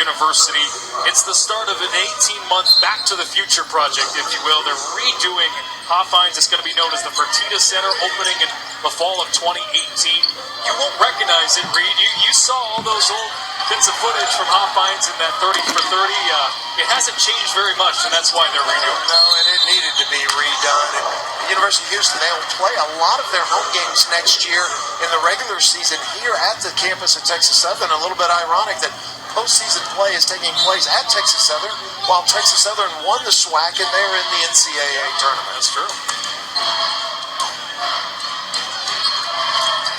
University. It's the start of an 18-month Back to the Future project, if you will. They're redoing Hofheinz. It's going to be known as the Fertitta Center, opening in the fall of 2018. You won't recognize it, Reed. You saw all those old bits of footage from Hofheinz in that 30 for 30. It hasn't changed very much, and that's why they're redoing it. No, and it needed to be redone. And the University of Houston, they will play a lot of their home games next year in the regular season here at the campus at Texas Southern. A little bit ironic that postseason play is taking place at Texas Southern, while Texas Southern won the SWAC and they're in the NCAA tournament. That's true.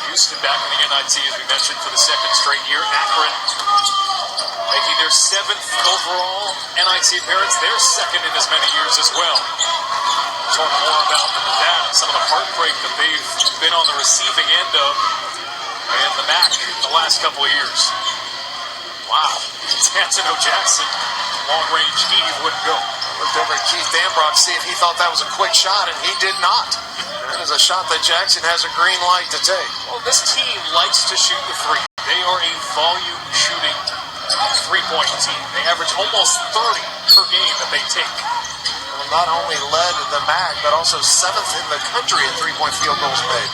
Houston back in the NIT, as we mentioned, for the second straight year. Akron making their 7th overall NIT appearance, their second in as many years as well. We'll talk more about that and some of the heartbreak that they've been on the receiving end of in the MAC the last couple of years. Wow. Antonio Jackson, long-range heave wouldn't go. Looked over at Keith Dambrot to see if he thought that was a quick shot, and he did not. That is a shot that Jackson has a green light to take. Well, this team likes to shoot the three. They are a volume shooting three-point team. They average almost 30 per game that they take. Well, not only led the MAC, but also 7th in the country at three-point field goals made.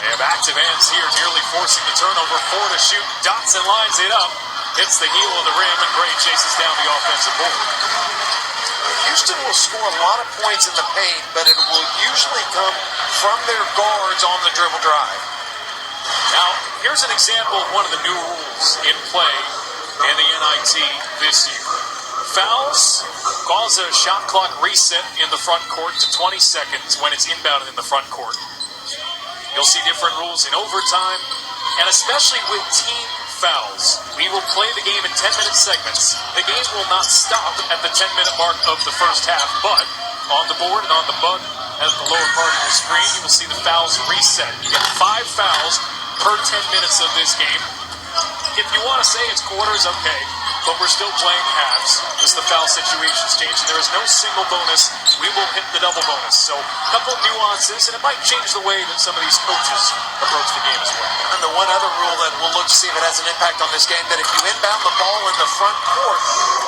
They have active ends here, nearly forcing the turnover. 4 to shoot. Dotson lines it up. Hits the heel of the rim, and Gray chases down the offensive board. Houston will score a lot of points in the paint, but it will usually come from their guards on the dribble drive. Now, here's an example of one of the new rules in play in the NIT this year. Fouls cause a shot clock reset in the front court to 20 seconds when it's inbounded in the front court. You'll see different rules in overtime, and especially with team fouls. We will play the game in 10-minute segments. The game will not stop at the 10-minute mark of the first half, but on the board and on the button at the lower part of your screen, you will see the fouls reset. You get 5 fouls per 10 minutes of this game. If you want to say it's quarters, okay, but we're still playing halves as the foul situations change. There is no single bonus. We will hit the double bonus. So a couple of nuances, and it might change the way that some of these coaches approach the game as well. And the one other rule that we'll look to see if it has an impact on this game, that if you inbound the ball in the front court,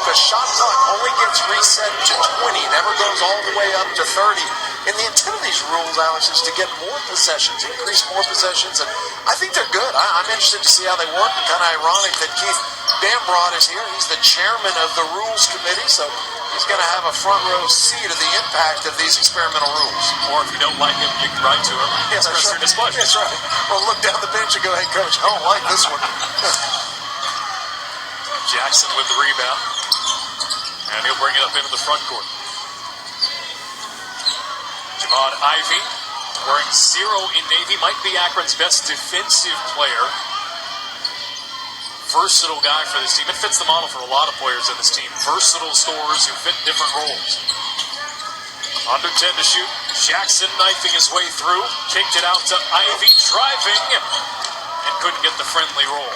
the shot clock only gets reset to 20, never goes all the way up to 30. And the intent of these rules, Alex, is to get more possessions, increase more possessions, and I think they're good. I'm interested to see how they work, and kind of ironic that Keith Dambrot is here. He's the chairman of the Rules Committee, so he's going to have a front row seat of the impact of these experimental rules. Or if you don't like him, you can write to him. Yes, that's right. That's right. Or look down the bench and go, hey, coach, I don't like this one. Jackson with the rebound, and he'll bring it up into the front court. Javon Ivey, wearing 0 in Navy, might be Akron's best defensive player. Versatile guy for this team. It fits the model for a lot of players in this team. Versatile scorers who fit different roles. Under 10 to shoot. Jackson knifing his way through. Kicked it out to Ivey, driving, and couldn't get the friendly roll.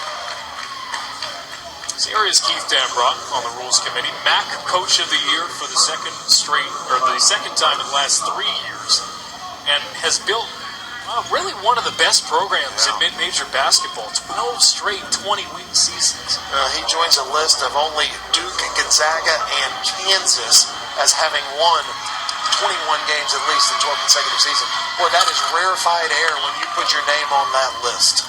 So here is Keith Dambrot on the Rules Committee. MAC Coach of the Year for the second time in the last 3 years. And has built really one of the best programs in mid-major basketball. 12 straight 20-win seasons. He joins a list of only Duke, Gonzaga, and Kansas as having won 21 games at least in 12 consecutive seasons. Boy, that is rarefied air when you put your name on that list.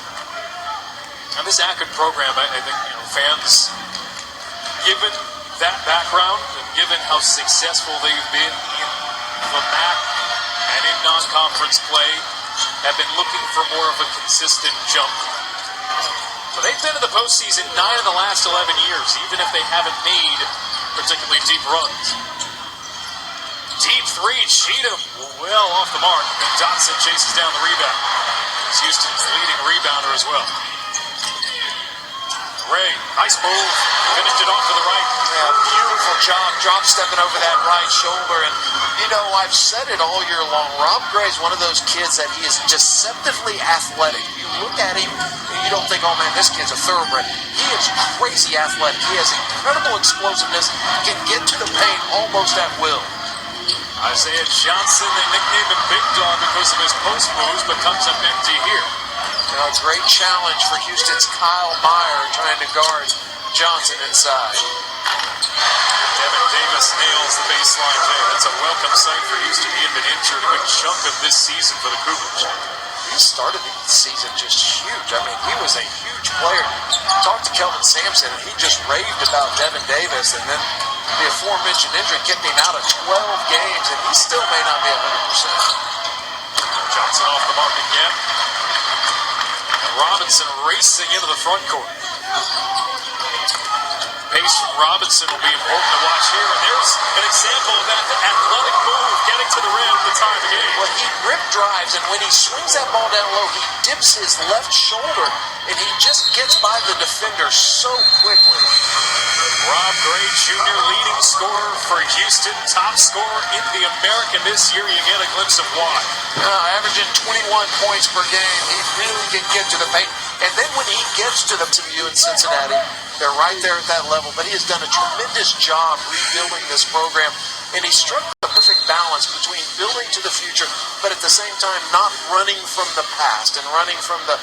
And this Akron program, I think fans, given that background and given how successful they've been in the MAC and in non-conference play, have been looking for more of a consistent jump. But they've been in the postseason 9 of the last 11 years, even if they haven't made particularly deep runs. Deep 3, Cheatham well off the mark, and Dotson chases down the rebound. He's Houston's leading rebounder as well. Ray, nice move, finished it off to the right. Yeah, beautiful job, drop stepping over that right shoulder. And, I've said it all year long, Rob Gray's one of those kids that he is deceptively athletic. You look at him and you don't think, oh man, this kid's a thoroughbred. He is crazy athletic. He has incredible explosiveness, can get to the paint almost at will. Isaiah Johnson, they nicknamed him Big Dog because of his post moves, but comes up empty here. A great challenge for Houston's Kyle Meyer trying to guard Johnson inside. Devin Davis nails the baseline J. That's a welcome sight for Houston. He had been injured a good chunk of this season for the Cougars. He started the season just huge. I mean, he was a huge player. Talked to Kelvin Sampson, and he just raved about Devin Davis, and then the aforementioned injury kept him out of 12 games, and he still may not be 100%. Johnson off the mark again. And Robinson racing into the front court. Pace from Robinson will be important to watch here, and there's an example of that athletic move getting to the rim to tie the game. Well, he rip drives, and when he swings that ball down low, he dips his left shoulder, and he just gets by the defender so quickly. Rob Gray Jr., leading scorer for Houston, top scorer in the American this year. You get a glimpse of why. Averaging 21 points per game. He really can get to the paint. And then when he gets to the TU in Cincinnati, they're right there at that level. But he has done a tremendous job rebuilding this program. And he struck the perfect balance between building to the future, but at the same time not running from the past and running from the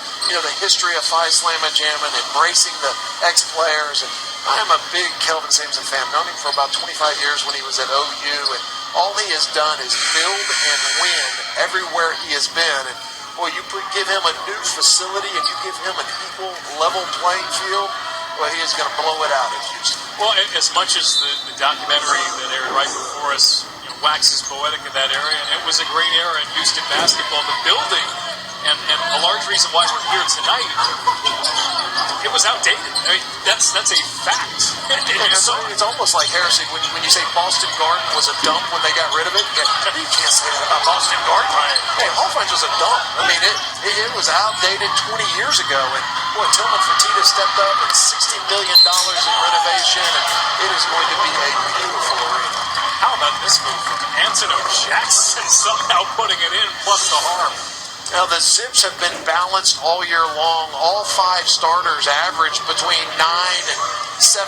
history of Phi Slamma Jamma and embracing the ex-players. And I am a big Kelvin Sampson fan. Known him for about 25 years when he was at OU. And all he has done is build and win everywhere he has been. And boy, you give him a new facility and you give him an equal level playing field, well, he is going to blow it out at Houston. Well, as much as the documentary that aired right before us waxes poetic in that area, and it was a great era in Houston basketball, the building, and a large reason why we're here tonight, it was outdated. I mean, that's a fact. It's almost like heresy when you say Boston Garden was a dump when they got rid of it. You can't say that about Boston Garden. Right. Hey, Hallfines was a dump. I mean, it was outdated 20 years ago. And boy, Tillman Fertitta stepped up with $60 million in renovation, and it is going to be a beautiful arena. How about this move from Antono Jackson somehow putting it in, plus the harm? Now, the Zips have been balanced all year long. All 5 starters average between 9 and 17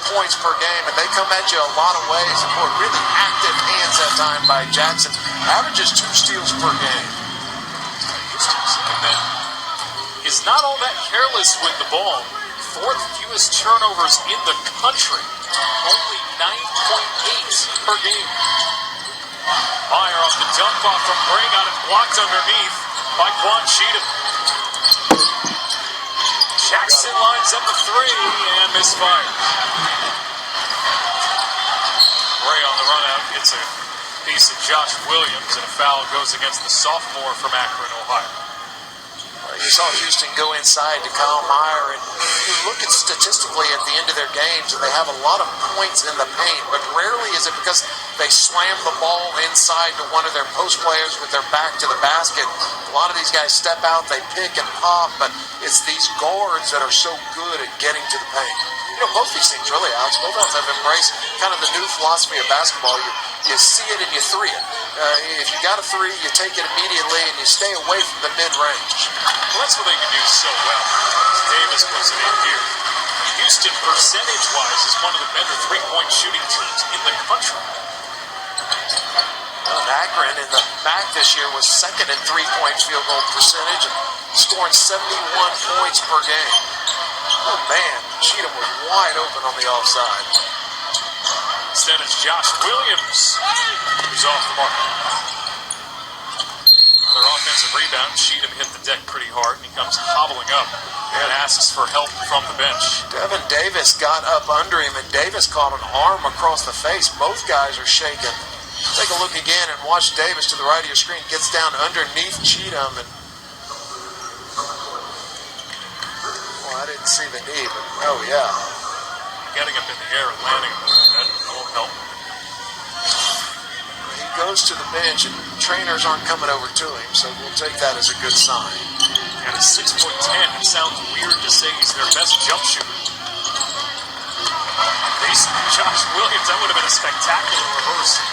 points per game, and they come at you a lot of ways. And boy, really active hands that time by Jackson. Averages 2 steals per game. Houston's that is not all that careless with the ball. 4th fewest turnovers in the country. Only 9.8 per game. Meyer off the dump off from Gray, got it blocked underneath by Quan Cheatham. Jackson lines up a 3 and misfires. Gray on the run out gets a piece of Josh Williams, and a foul goes against the sophomore from Akron, Ohio. You saw Houston go inside to Kyle Meyer, and you look at statistically at the end of their games, and they have a lot of points in the paint, but rarely is it because they slam the ball inside to one of their post players with their back to the basket. A lot of these guys step out, they pick and pop, but it's these guards that are so good at getting to the paint. Both these things really, Alex, both of them have embraced kind of the new philosophy of basketball. You see it and you 3 it. If you got a 3, you take it immediately and you stay away from the mid-range. Well, that's what they can do so well. Davis puts it in here. Houston, percentage-wise, is one of the better three-point shooting teams in the country. Akron in the MAC this year was 2nd in three-point field goal percentage and scoring 71 points per game. Oh, man, Cheatham was wide open on the offside. Instead, it's Josh Williams who's off the mark. Another offensive rebound. Cheatham hit the deck pretty hard, and he comes hobbling up and asks for help from the bench. Devin Davis got up under him, and Davis caught an arm across the face. Both guys are shaking. Take a look again and watch Davis to the right of your screen. Gets down underneath Cheatham, and I didn't see the knee, but oh yeah. Getting up in the air and landing him, that won't help. He goes to the bench, and trainers aren't coming over to him, so we'll take that as a good sign. And at 6'10", it sounds weird to say he's their best jump shooter. Facing Josh Williams, that would have been a spectacular reverse.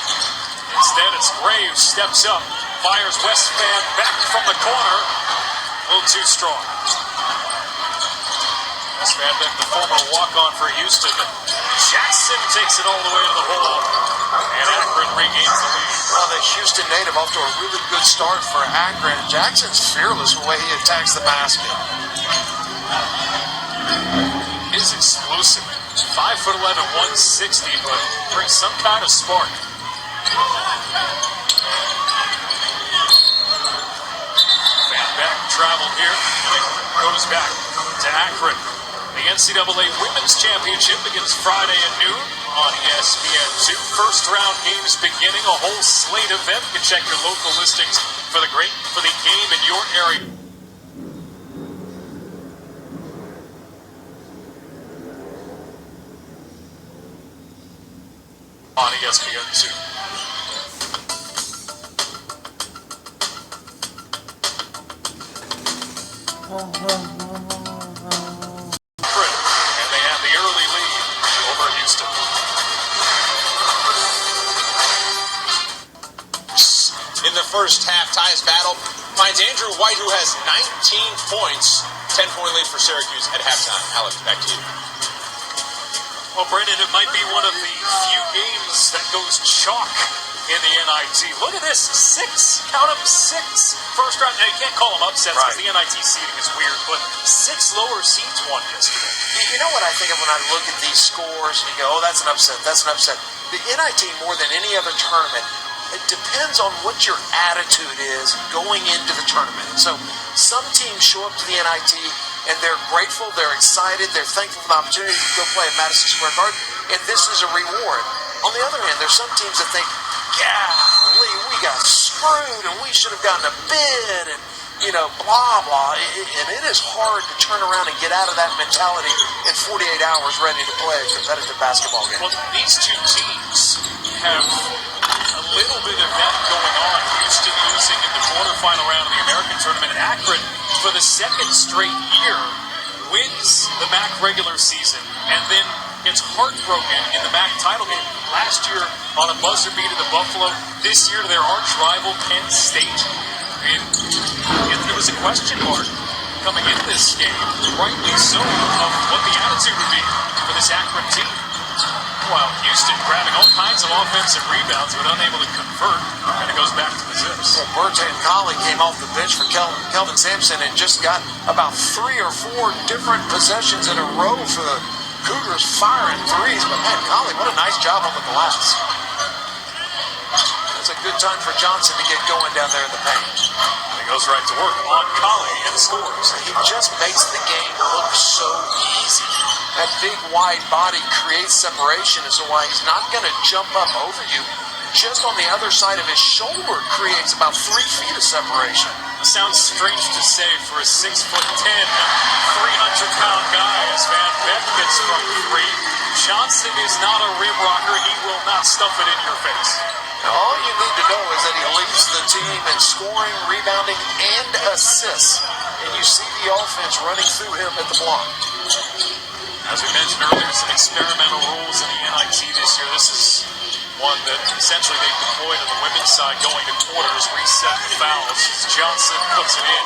Instead, it's Gray who steps up, fires Westman back from the corner. A little too strong. Westman, the former walk-on for Houston. Jackson takes it all the way to the hole, and Akron regains the lead. Well, the Houston native off to a really good start for Akron. Jackson's fearless the way he attacks the basket. His 5'11", 160, but brings some kind of spark. Van Beck traveled here, goes back to Akron. The NCAA Women's Championship begins Friday at noon on ESPN2. First round games beginning, a whole slate of them. You can check your local listings for the game in your area. On ESPN2. And they have the early lead over Houston. In the first half, Ty's battle finds Andrew White, who has 19 points, 10-point lead for Syracuse at halftime. Alex, back to you. Well, Brendan, it might be one of the few games that goes chalk in the NIT. Look at this, count them, six first round. Now, you can't call them upsets because the NIT seeding is weird, but 6 lower seeds won yesterday. You know what I think of when I look at these scores and you go, oh, that's an upset, that's an upset. The NIT, more than any other tournament, it depends on what your attitude is going into the tournament. And so some teams show up to the NIT and they're grateful, they're excited, they're thankful for the opportunity to go play at Madison Square Garden, and this is a reward. On the other hand, there's some teams that think, golly, we got screwed and we should have gotten a bid and, you know, blah, blah. And it is hard to turn around and get out of that mentality in 48 hours ready to play a competitive basketball game. Well, these two teams have a little bit of that going on. Houston losing in the quarterfinal round of the American tournament, and Akron, for the second straight year, wins the MAC regular season and then gets heartbroken in the MAC title game. Last year on a buzzer beat of the Buffalo, this year to their arch rival Penn State. It was a question mark coming into this game, rightly so, of what the attitude would be for this Akron team. While Houston grabbing all kinds of offensive rebounds but unable to convert, and it goes back to the Zips. Well, Bertan Colley came off the bench for Kelvin Sampson and just got about 3 or 4 different possessions in a row for the Cougars firing threes. But man, Colley, what a nice job on the glass. It's a good time for Johnson to get going down there in the paint. He goes right to work on Colley and scores. He just makes the game look so easy. That big wide body creates separation, and so while he's not going to jump up over you, just on the other side of his shoulder creates about 3 feet of separation. Sounds strange to say for a 6'10", 300-pound guy as Van Beck gets from 3. Johnson is not a rim rocker. He will not stuff it in your face. Now, all you need to know is that he leads the team in scoring, rebounding, and assists. And you see the offense running through him at the block. As we mentioned earlier, some experimental rules in the NIT this year. This is one that essentially they deployed on the women's side going to quarters, reset the fouls. Johnson puts it in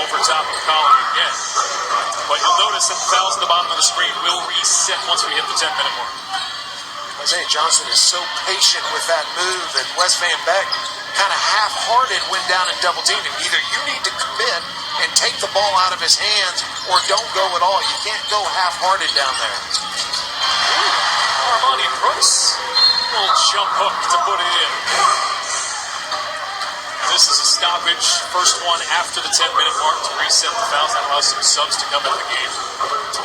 over top of Colley again. But you'll notice that the fouls at the bottom of the screen will reset once we hit the 10-minute mark. Isaiah Johnson is so patient with that move, and Wes Van Beck kind of half-hearted went down and double-teamed him. Either you need to commit and take the ball out of his hands or don't go at all. You can't go half-hearted down there. Armani Brooks, little jump hook to put it in. This is a stoppage, first one after the 10-minute mark to reset the fouls and allow some subs to come into the game.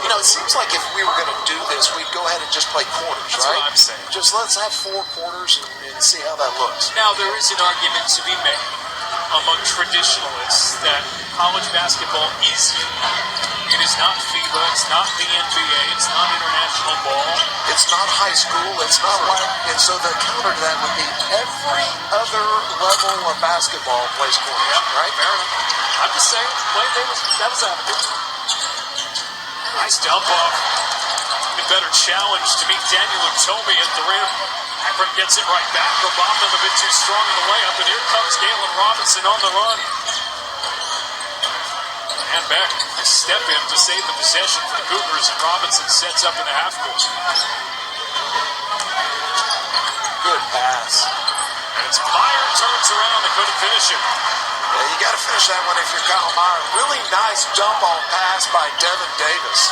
You know, it seems like if we were going to do this, we'd go ahead and just play quarters, That's right? what I'm saying. Just let's have 4 quarters and see how that looks. Now, there is an argument to be made among traditionalists that college basketball is unique. It is not FIBA, it's not the NBA, it's not international ball. It's not high school, it's not white. And so the counter to that would be every other level of basketball plays quarters, right? Fair enough. I'm just saying, Wayne Davis, that was advocate. Nice dump off. A better challenge to meet Daniel Utomi at the rim. Akron gets it right back. Robothan a bit too strong in the layup, and here comes Galen Robinson on the run. And back, a step in to save the possession for the Cougars, and Robinson sets up in the half court. Good pass. And it's Meyer turns around and couldn't finish it. Yeah, you got to finish that one if you're Kyle Meyer. Really nice dump on pass by Devin Davis.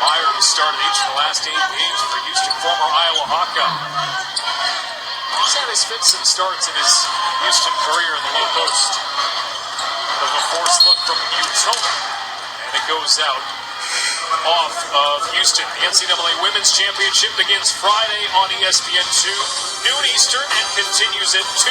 Meyer, who started each of the last 8 games for Houston, former Iowa Hawkeye. He's had his fits and starts in his Houston career in the low post. Of a forced look from Utah, and it goes out off of Houston. The NCAA Women's Championship begins Friday on ESPN2, noon Eastern, and continues at 2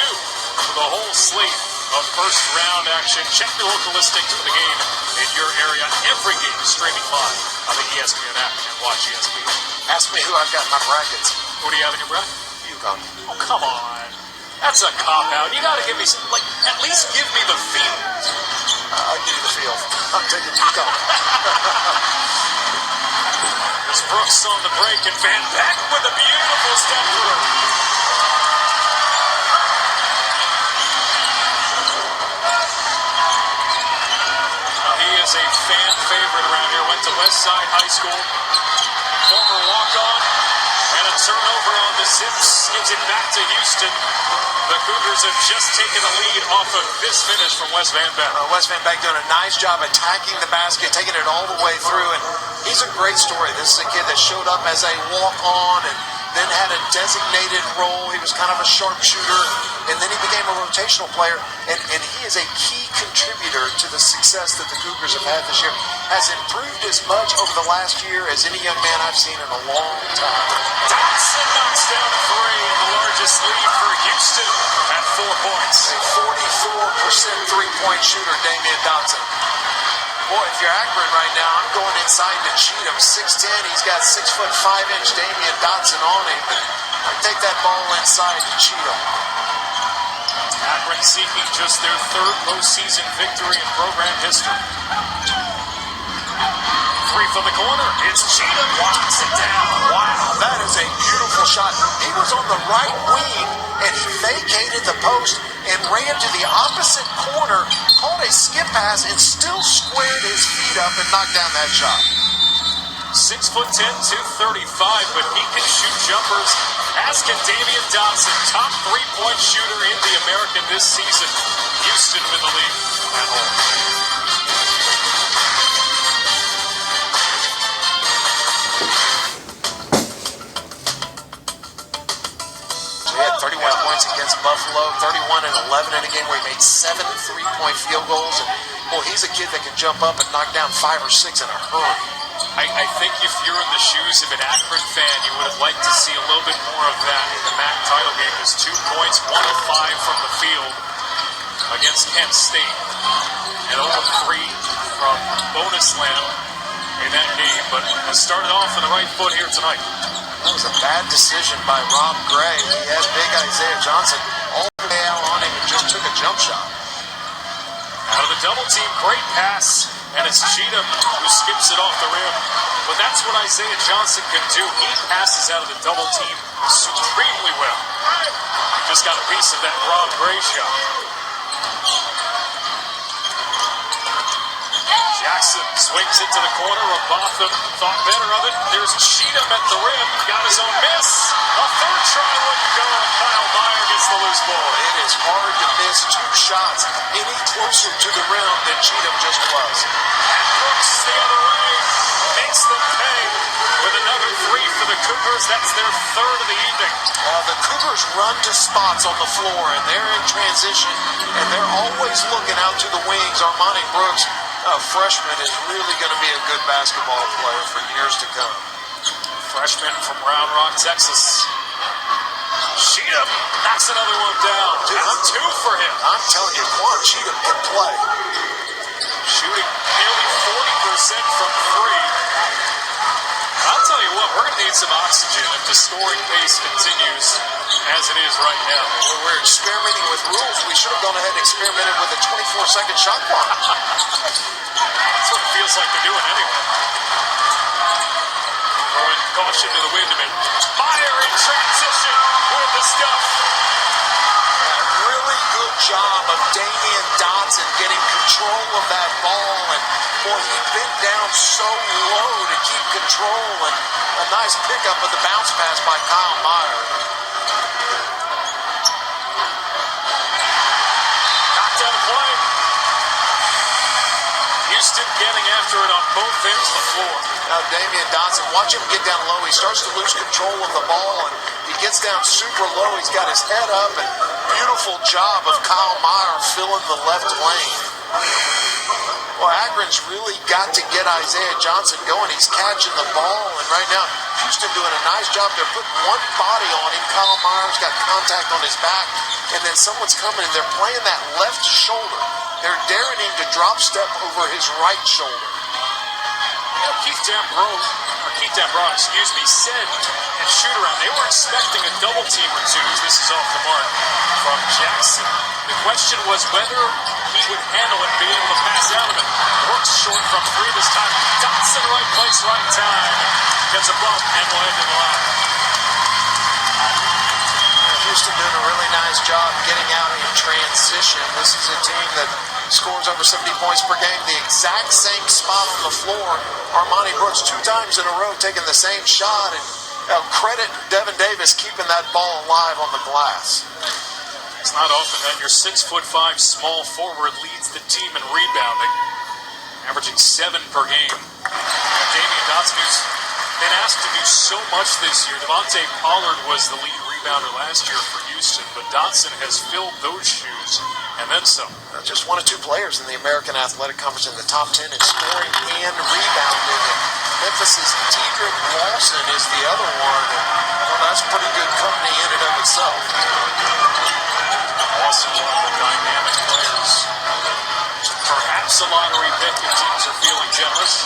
for the whole slate of first round action. Check your local listings for the game in your area. Every game is streaming live on the ESPN app and watch ESPN. Ask me who I've got in my brackets. Who do you have in your bracket? UConn. Oh, come on. That's a cop-out. You got to give me some, like, at least give me the field. I'll give you the field. I'm taking UConn. There's Brooks on the break, and Van Beck with a beautiful step through. He is a fan favorite around here. Went to Westside High School. Former walk-on. And a turnover on the Zips gives it back to Houston. The Cougars have just taken a lead off of this finish from Wes Van Beck. Wes Van Beck doing a nice job attacking the basket, taking it all the way through, and he's a great story. This is a kid that showed up as a walk-on and then had a designated role. He was kind of a sharpshooter, and then he became a rotational player, and he is a key contributor to the success that the Cougars have had this year. Has improved as much over the last year as any young man I've seen in a long time. Dotson knocks down a three, and the largest lead for Houston at 4 points. A 44% three-point shooter, Damian Dotson. Boy, if you're Akron right now, I'm going inside to Cheatham. 6'10", he's got 6'5" Damian Dotson on him. I take that ball inside to Cheatham. Akron seeking just their 3rd postseason victory in program history. Three from the corner. It's Cheatham. Walks it down. Wow, that is a beautiful shot. He was on the right wing, and he vacated the post and ran to the opposite corner, called a skip pass, and still squared his feet up and knocked down that shot. 6'10", 235, but he can shoot jumpers, as can Damian Dotson, top three-point shooter in the American this season. Houston with the lead at home. He had 31 points against Buffalo, 31 and 11 in a game where he made 7 three-point field goals. And, boy, he's a kid that can jump up and knock down 5 or 6 in a hurry. I think if you're in the shoes of an Akron fan, you would have liked to see a little bit more of that in the MAC title game. There's 2 points, 1 of 5 from the field against Kent State, and 0 of 3 from bonus land in that game, but has started off on the right foot here tonight. That was a bad decision by Rob Gray. He had big Isaiah Johnson all the way out on him and just took a jump shot. Out of the double team, great pass, and it's Cheatham who skips it off the rim. But that's what Isaiah Johnson can do. He passes out of the double team supremely well. Just got a piece of that Rob Gray shot. Jackson swings it to the corner. Robotham thought better of it. There's Cheatham at the rim. Got his own miss. A third try wouldn't go, and Kyle Meyer gets the loose ball. It is hard to miss 2 shots any closer to the rim than Cheatham just was. And Brooks the other way makes them pay with another 3 for the Cougars. That's their 3rd of the evening. The Cougars run to spots on the floor, and they're in transition, and they're always looking out to the wings. Armani Brooks, a freshman, is really going to be a good basketball player for years to come. Freshman from Round Rock, Texas. Cheatham knocks another one down. That's 2 for him. I'm telling you, Quan Cheatham can play. Shooting nearly 40% from 3. I'll tell you what, we're going to need some oxygen if the scoring pace continues as it is right now. When we're experimenting with rules, we should have gone ahead and experimented with a 24-second shot clock. That's what it feels like they're doing anyway. Throwing caution to the wind a bit. Meyer in transition with the stuff. Really good job of Damian Dotson getting control of that ball, and boy, he bent down so low to keep control, and a nice pickup of the bounce pass by Kyle Meyer. Knocked out of play. Houston getting after it on both ends of the floor. Now Damian Dotson, watch him get down low. He starts to lose control of the ball, and he gets down super low. He's got his head up, and beautiful job of Kyle Meyer filling the left lane. Well, Akron's really got to get Isaiah Johnson going. He's catching the ball, and right now, Houston doing a nice job. They're putting one body on him. Kyle Meyer's got contact on his back, and then someone's coming, and they're playing that left shoulder. They're daring him to drop step over his right shoulder. Keith Dambrot, said at shoot-around they were expecting a double team or two. This is off the mark from Jackson. The question was whether he would handle it, be able to pass out of it. Brooks short from three this time. Dotson, right place, right time. Gets a bump and will head to the line. Houston doing a really nice job getting out in transition. This is a team that scores over 70 points per game. The exact same spot on the floor. Armani Brooks 2 times in a row taking the same shot. And credit Devin Davis keeping that ball alive on the glass. It's not often that your 6'5" small forward leads the team in rebounding, averaging 7 per game. Damian Dotson, who's been asked to do so much this year. Devontae Pollard was the lead rebounder last year for Houston, but Dotson has filled those shoes and then some. Just 1 of 2 players in the American Athletic Conference in the top 10 in scoring and rebounding. And Memphis's Dedrick Lawson is the other one. And, that's pretty good company in and of itself. Lawson, one of the dynamic players. Perhaps a lottery pick if teams are feeling generous.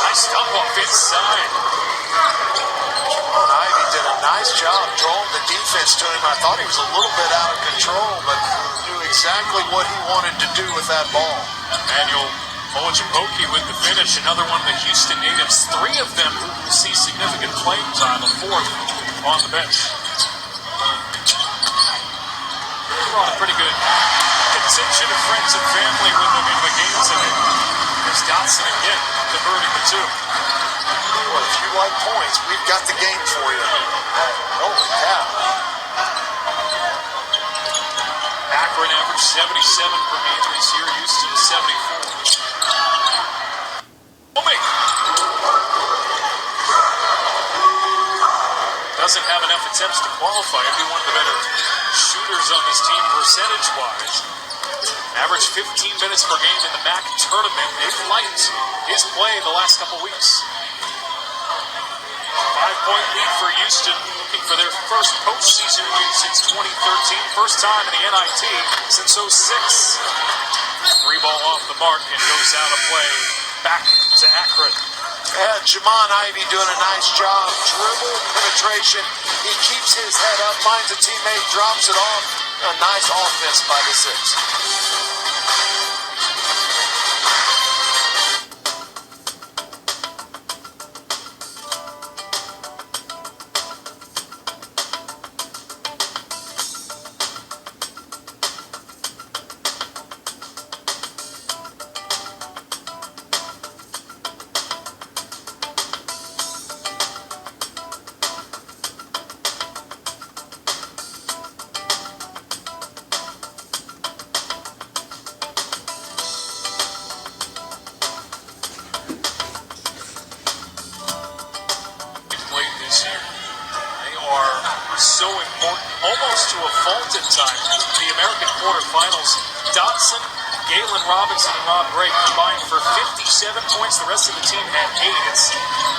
Nice dump off inside. Jamal Ivey did a nice job drawing the defense to him. I thought he was a little bit out of control, but knew exactly what he wanted to do with that ball. Manuel Mojipoki with the finish. Another one of the Houston natives. 3 of them who will see significant playing time. A 4th on the bench. Brought a pretty good contingent of friends and family with them in the game tonight. There's Dotson again, converting the 2. Well, if you like points, we've got the game for you. Holy cow. Akron averaged 77 per game this year. Houston 74. Doesn't have enough attempts to qualify. He'd be one of the better shooters on this team percentage-wise. Averaged 15 minutes per game in the MAC tournament. They've liked his play the last couple weeks. 5-point lead for Houston, looking for their first postseason win since 2013. First time in the NIT since 06. 3 ball off the mark and goes out of play. Back to Akron. Jamal Ivey doing a nice job. Dribble, penetration. He keeps his head up, finds a teammate, drops it off. A nice offense by the 6. This year. They are so important, almost to a fault at times. The American quarterfinals, Dotson, Galen Robinson, and Rob Gray combined for 57 points. The rest of the team had 8. It's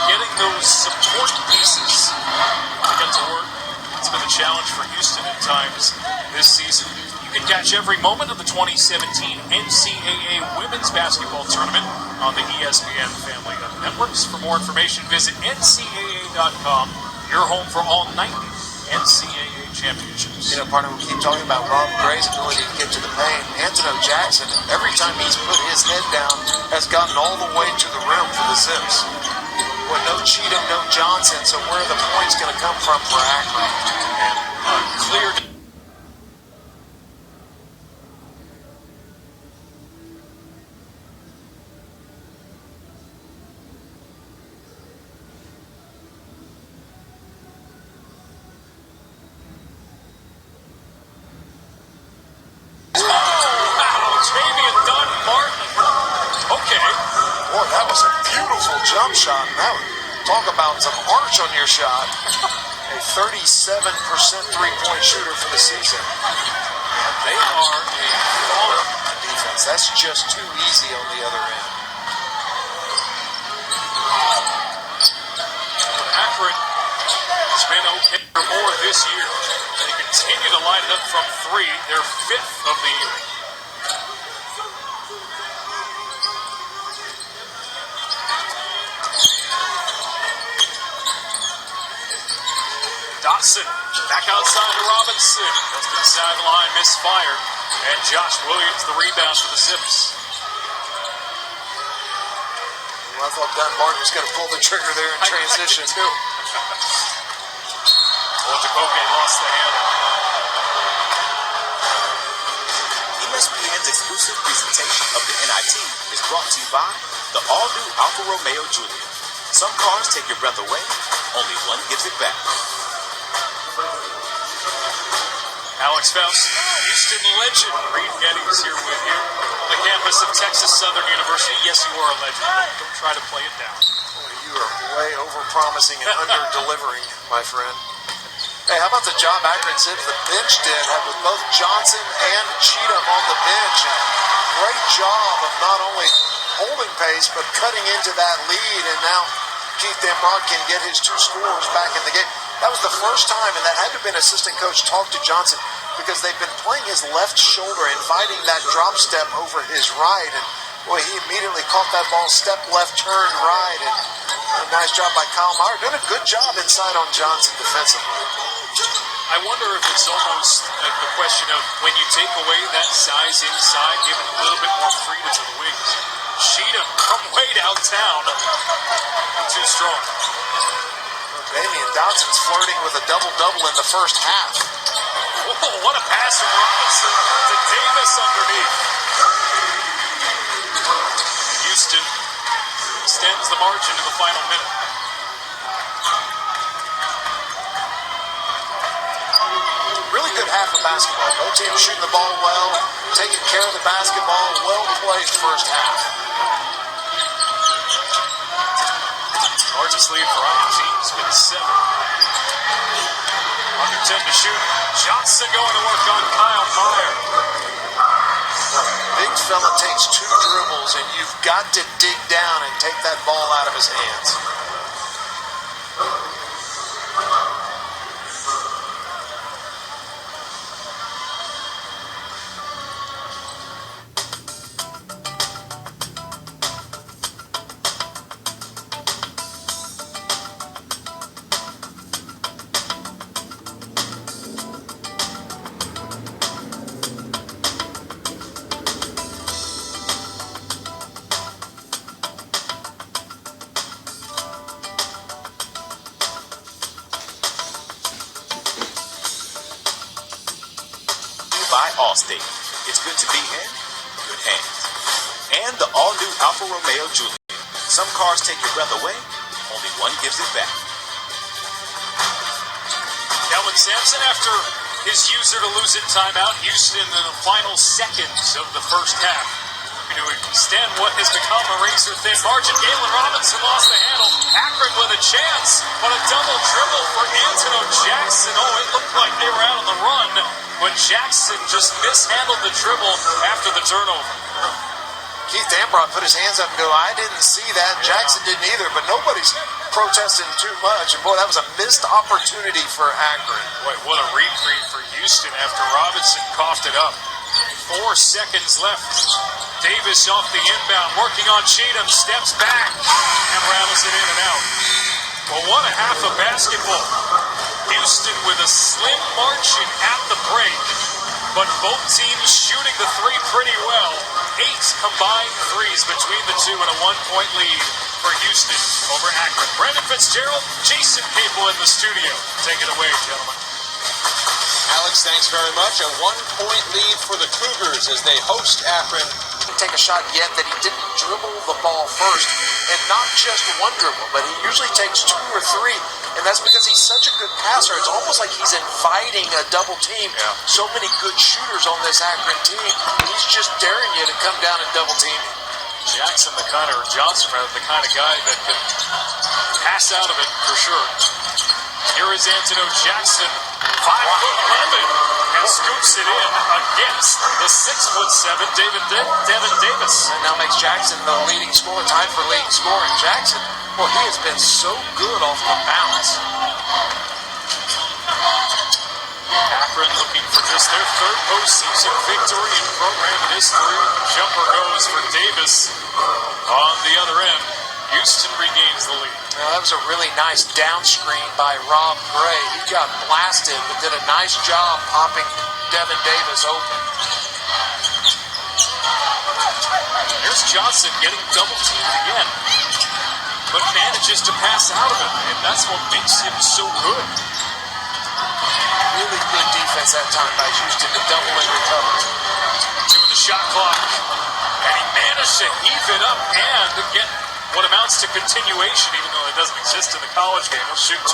getting those support pieces to get to work. It's been a challenge for Houston at times this season. You can catch every moment of the 2017 NCAA Women's Basketball Tournament on the ESPN family of networks. For more information, visit ncaa.com, your home for all 90 NCAA championships. Partner, we keep talking about Rob Gray's ability to get to the paint. Anthony Jackson, every time he's put his head down, has gotten all the way to the rim for the Zips. Well, no Cheatham, no Johnson, so where are the points going to come from for Akron? And clear. That was was a beautiful jump shot. Now, talk about some arch on your shot. A 37% three-point shooter for the season. They are a farm Defense. That's just too easy on the other end. Akron has been okay or more this year. They continue to light it up from three. They're fifth of the year. Dotson back outside to Robinson. Just inside the line, misfired. And Josh Williams, the rebound for the Zips. Well, I thought Dunbarton was going to pull the trigger there in transition. I did too. Ojegoke lost the handle. ESPN's exclusive presentation of the NIT is brought to you by the all-new Alfa Romeo Giulia. Some cars take your breath away, only one gives it back. Alex Faust, Houston legend. Reed Getty's here with you on the campus of Texas Southern University. Yes, you are a legend. Don't try to play it down. Boy, you are way over-promising and under-delivering, my friend. Hey, how about the job Akron Zips, the bench did, with both Johnson and Cheatham on the bench. Great job of not only holding pace, but cutting into that lead, and now Keith Dambrot can get his 2 scores back in the game. That was the first time, and that had to have been assistant coach talk to Johnson, because they've been playing his left shoulder and fighting that drop step over his right, and boy, he immediately caught that ball, step left, turned right, and a nice job by Kyle Meyer. Doing a good job inside on Johnson defensively. I wonder if it's almost the question of when you take away that size inside, give it a little bit more freedom to the wings. Cheatham from way downtown, too strong. Damian Dotson's flirting with a double-double in the first half. Whoa, what a pass from Robinson to Davis underneath. Houston extends the margin to the final minute. Really good half of basketball. Both teams shooting the ball well, taking care of the basketball. Well played first half. Largest lead for either team has been 7. Under 10 to shoot. Johnson going to work on Kyle Meyer. Big fella takes 2 dribbles, and you've got to dig down and take that ball out of his hands. By Allstate. It's good to be in good hands. And the all-new Alfa Romeo Giulia. Some cars take your breath away, only one gives it back. Kelvin Sampson after his user to lose in timeout. Houston in the final seconds of the first half. To extend what has become a razor-thin margin. Galen Robinson lost the handle. Akron with a chance, but a double dribble for Antono Jackson. Oh, it looked like they were out on the run when Jackson just mishandled the dribble after the turnover. Keith Dambrot put his hands up and go, I didn't see that. Jackson didn't either, but nobody's protesting too much. And boy, that was a missed opportunity for Akron. Boy, what a reprieve for Houston after Robinson coughed it up. 4 seconds left. Davis off the inbound, working on Cheatham, steps back and rattles it in and out. Well, what a half of basketball. Houston with a slim margin at the break, but both teams shooting the three pretty well. 8 combined threes between the two and a 1-point lead for Houston over Akron. Brandon Fitzgerald, Jason Capel in the studio. Take it away, gentlemen. Alex, thanks very much. A 1-point lead for the Cougars as they host Akron. Take a shot yet that he didn't dribble the ball first, and not just one dribble, but he usually takes 2 or 3, and that's because he's such a good passer. It's almost like he's inviting a double team. So many good shooters on this Akron team, he's just daring you to come down and double team him. Jackson, Johnson, the kind of guy that can pass out of it for sure. Here is Antonio Jackson, 5'11", and scoops it in against the 6'7" Devin Davis. And now makes Jackson the leading scorer, tied for leading scorer. And Jackson, well, he has been so good off the bounce. Akron looking for just their third postseason victory in program history. Jumper goes for Davis. On the other end, Houston regains the lead. Now, that was a really nice down screen by Rob Gray. He got blasted, but did a nice job popping Devin Davis open. Here's Johnson getting double teamed again, but manages to pass out of it, and that's what makes him so good. Really good defense that time by Houston to double and recover. 2 in the shot clock, and he managed to heave it up and get what amounts to continuation, even though it doesn't exist in the college game. He'll shoot 2.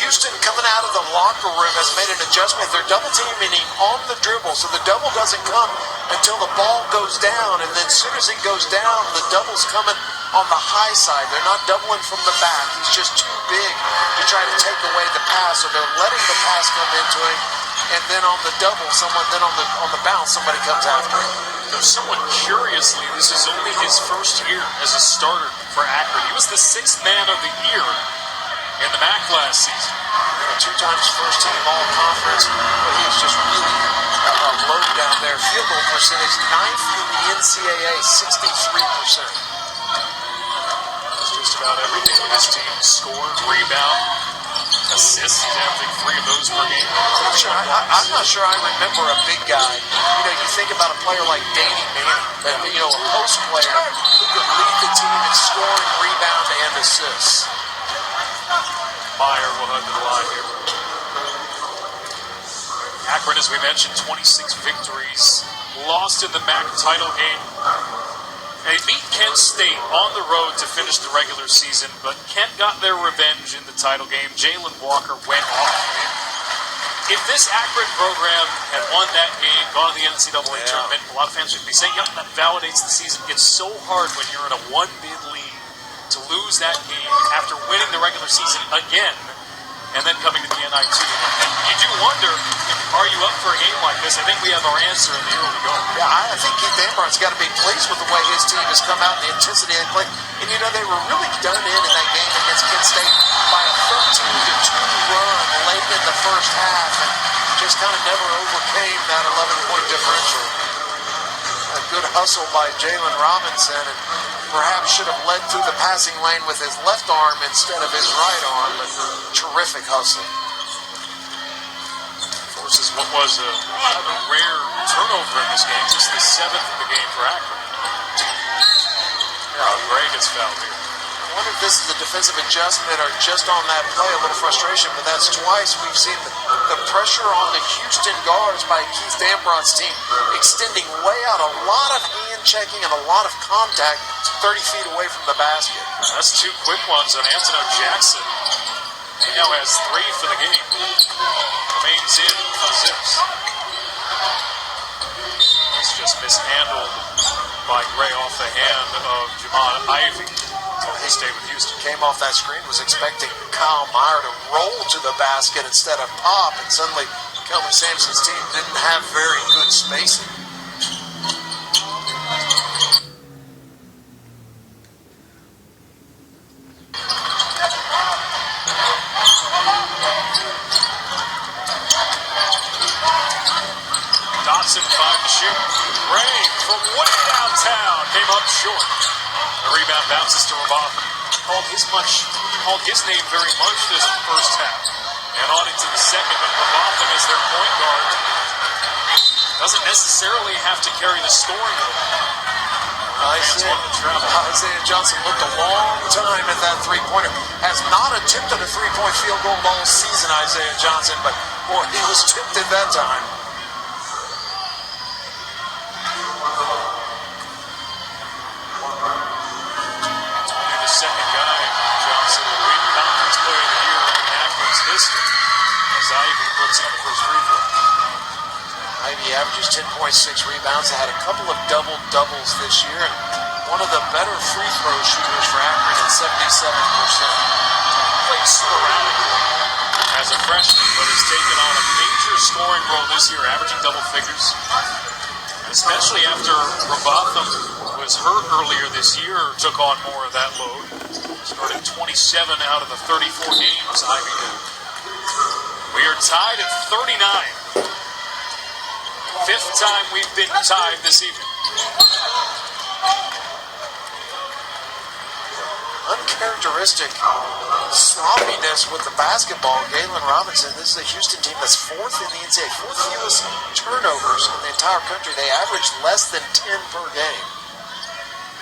Houston, coming out of the locker room, has made an adjustment. They're double teaming him on the dribble, so the double doesn't come until the ball goes down, and then as soon as it goes down, the double's coming on the high side. They're not doubling from the back. He's just too big to try to take away the pass, so they're letting the pass come into him, and then on the double, on the bounce, somebody comes after him. Somewhat curiously, this is only his first year as a starter for Akron. He was the 6th man of the year in the MAC last season. 2 times first team all-conference, but he was just really low down there. Field goal percentage, 9th in the NCAA, 63%. Just about everything with his team: score, rebound, assists. He's averaging 3 of those per game. I'm not sure I remember a big guy. You think about a player like Danny Manning, a post player who could lead the team in scoring, rebound, and assists. Meyer will head to the line here. Akron, as we mentioned, 26 victories, lost in the MAC title game. They beat Kent State on the road to finish the regular season, but Kent got their revenge in the title game. Jalen Walker went off. If this Akron program had won that game, gone to the NCAA tournament, a lot of fans would be saying, yep, that validates the season. It's so hard when you're in a 1-bid lead to lose that game after winning the regular season again and then coming to the NIT. And you do wonder, are you up for a game like this? I think we have our answer in the early going. Yeah, I think Keith Ambrose got to be pleased with the way his team has come out and the intensity they play. And they were really done in that game against Kent State by a 13-2 run late in the first half, and just kind of never overcame that 11-point differential. A good hustle by Jalen Robinson, and perhaps should have led through the passing lane with his left arm instead of his right arm, but terrific hustle. Forces what was a rare turnover in this game, just the 7th of the game for Akron. Gray gets fouled here. I wonder if this is a defensive adjustment or just on that play, a little frustration, but that's twice we've seen the pressure on the Houston guards by Keith Ambrott's team extending way out, a lot of hand checking and a lot of contact 30 feet away from the basket. That's 2 quick ones on Antonio Jackson. He now has 3 for the game. Remains in for Zips. It's just mishandled by Gray off the hand of Jamon Ivey. So he stayed with Houston. Came off that screen, was expecting Kyle Meyer to roll to the basket instead of pop, and suddenly Kelvin Sampson's team didn't have very good spacing. Dotson 5 to shoot. Gray from way downtown came up short. The rebound bounces to Robotham. Called his name very much this first half. And on into the second, but Robotham is their point guard. Doesn't necessarily have to carry the scoring load. Isaiah Johnson looked a long time at that three-pointer. Has not attempted a three-point field goal all season, Isaiah Johnson, but boy, he was tipped at that time. The second guy, Johnson, will win Conference Player of the Year in Akron's history as Ivy puts in the first free throw. Ivy He averages 10.6 rebounds. They had a couple of double-doubles this year, and one of the better free throw shooters for Akron at 77%. Played sporadically as a freshman, but has taken on a major scoring role this year, averaging double figures. Especially after Robotham was hurt earlier this year, took on more of that load. Started 27 out of the 34 games Ivy did. We are tied at 39. Fifth time we've been tied this evening. Uncharacteristic sloppiness with the basketball. Galen Robinson, this is a Houston team that's fourth in the NCAA, fourth fewest turnovers in the entire country. They average less than 10 per game.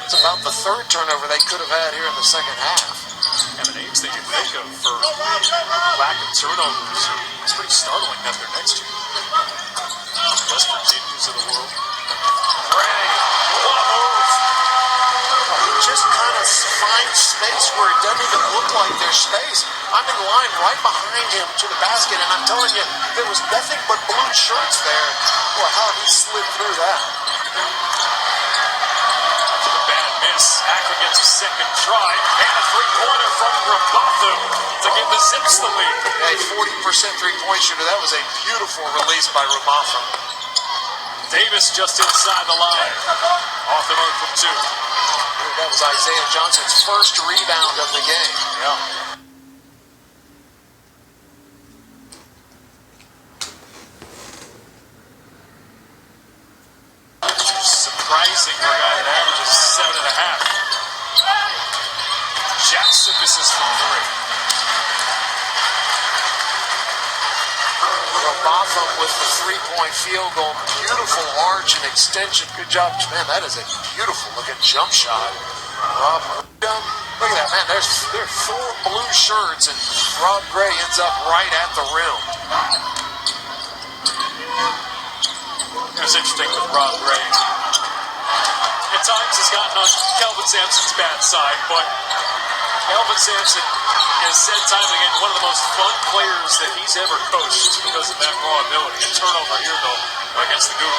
It's about the third turnover they could have had here in the second half. And the names that you think of for lack of turnovers, it's pretty startling that they're next to you. West Virginians of the world. Gray, what a move. Just kind of finds space where it doesn't even look like there's space. I'm in line right behind him to the basket, and I'm telling you, there was nothing but blue shirts there. Boy, how he slid through that. After the bad miss, Akron gets a second try, and a three-pointer from Robotham to give the Zips the lead. A 40% three-point shooter. That was a beautiful release by Robotham. Davis just inside the line. Off the mark from two. That was Isaiah Johnson's first rebound of the game. Yeah. Surprising for a guy that averages 7.5. Jackson misses from three. Robotham with the three-point field goal. Beautiful arch and extension. Good job. Man, that is a beautiful looking jump shot. Look at that, man. There's four blue shirts, and Rob Gray ends up right at the rim. It was interesting with Rob Gray. At times he's gotten on Kelvin Sampson's bad side, but Kelvin Sampson has said time and again one of the most fun players that he's ever coached because of that raw ability. A turnover here, though, against the Guru.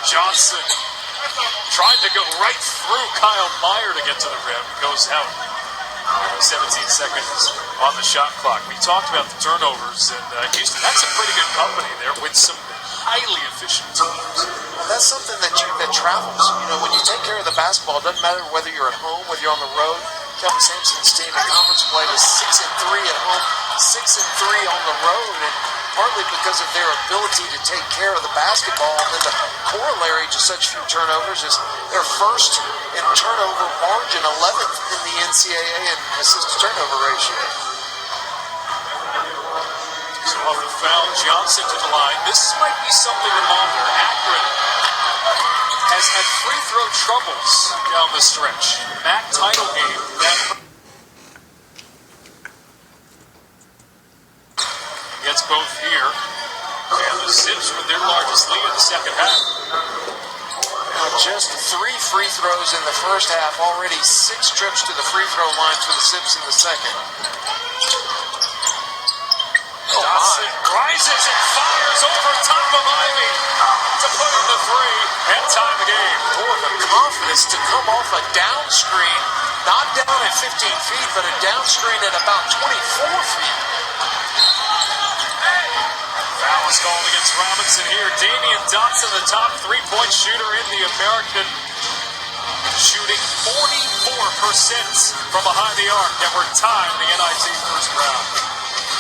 Johnson tried to go right through Kyle Meyer to get to the rim. Goes out. 17 seconds on the shot clock. We talked about the turnovers, and Houston, that's a pretty good company there with some highly efficient teams. Well, that's something that travels. You know, when you take care of the basketball, it doesn't matter whether you're at home, whether you're on the road. Kelvin Sampson's team in conference play was 6-3 at home, 6-3 on the road, and partly because of their ability to take care of the basketball. And then the corollary to such few turnovers is their first in turnover margin, 11th in the NCAA in assist to turnover ratio. So off the foul, Johnson to the line. This might be something to monitor. Akron has had free throw troubles down the stretch. That title game, that gets both here. And the Zips with their largest lead in the second half. Now just 3 free throws in the first half. Already 6 trips to the free throw line for the Zips in the second. Dawson rises and fires over top of Ivy to put in the three and tie the game. Boy, the confidence to come off a down screen, not down at 15 feet, but a down screen at about 24 feet. Foul is called against Robinson here. Damian Dotson, the top three-point shooter in the American, shooting 44% from behind the arc, and we're tied in the NIT first round.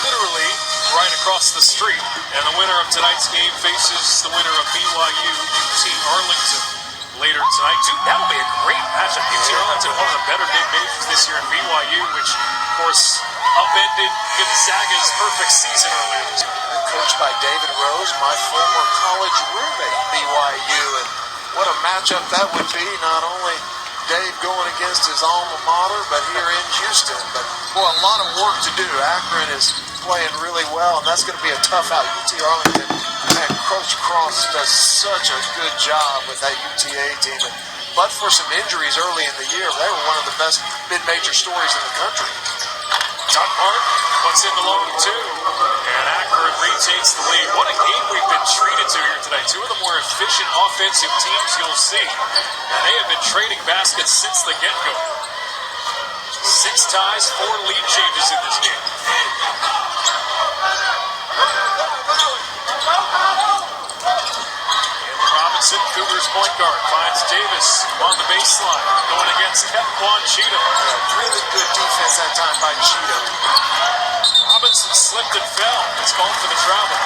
Literally right across the street, and the winner of tonight's game faces the winner of BYU UT Arlington later tonight. Dude, that'll be a great matchup. UT Arlington, one of the better big majors this year in BYU, which of course upended Gonzaga's perfect season earlier this year. Coached by David Rose, my former college roommate, BYU, and what a matchup that would be. Not only Dave going against his alma mater, but here in Houston. But boy, a lot of work to do. Akron is playing really well, and that's going to be a tough out. UT Arlington, man, Coach Cross does such a good job with that UTA team. But for some injuries early in the year, they were one of the best mid-major stories in the country. Dunbar puts in the long two. And Akron retains the lead. What a game we've been treated to here tonight. Two of the more efficient offensive teams you'll see. And they have been trading baskets since the get-go. 6 ties, 4 lead changes in this game. Robinson, Cougars point guard, finds Davis on the baseline, going against Kepwan Cheatham. Really good defense that time by Cheatham. Robinson slipped and fell. It's called for the travel.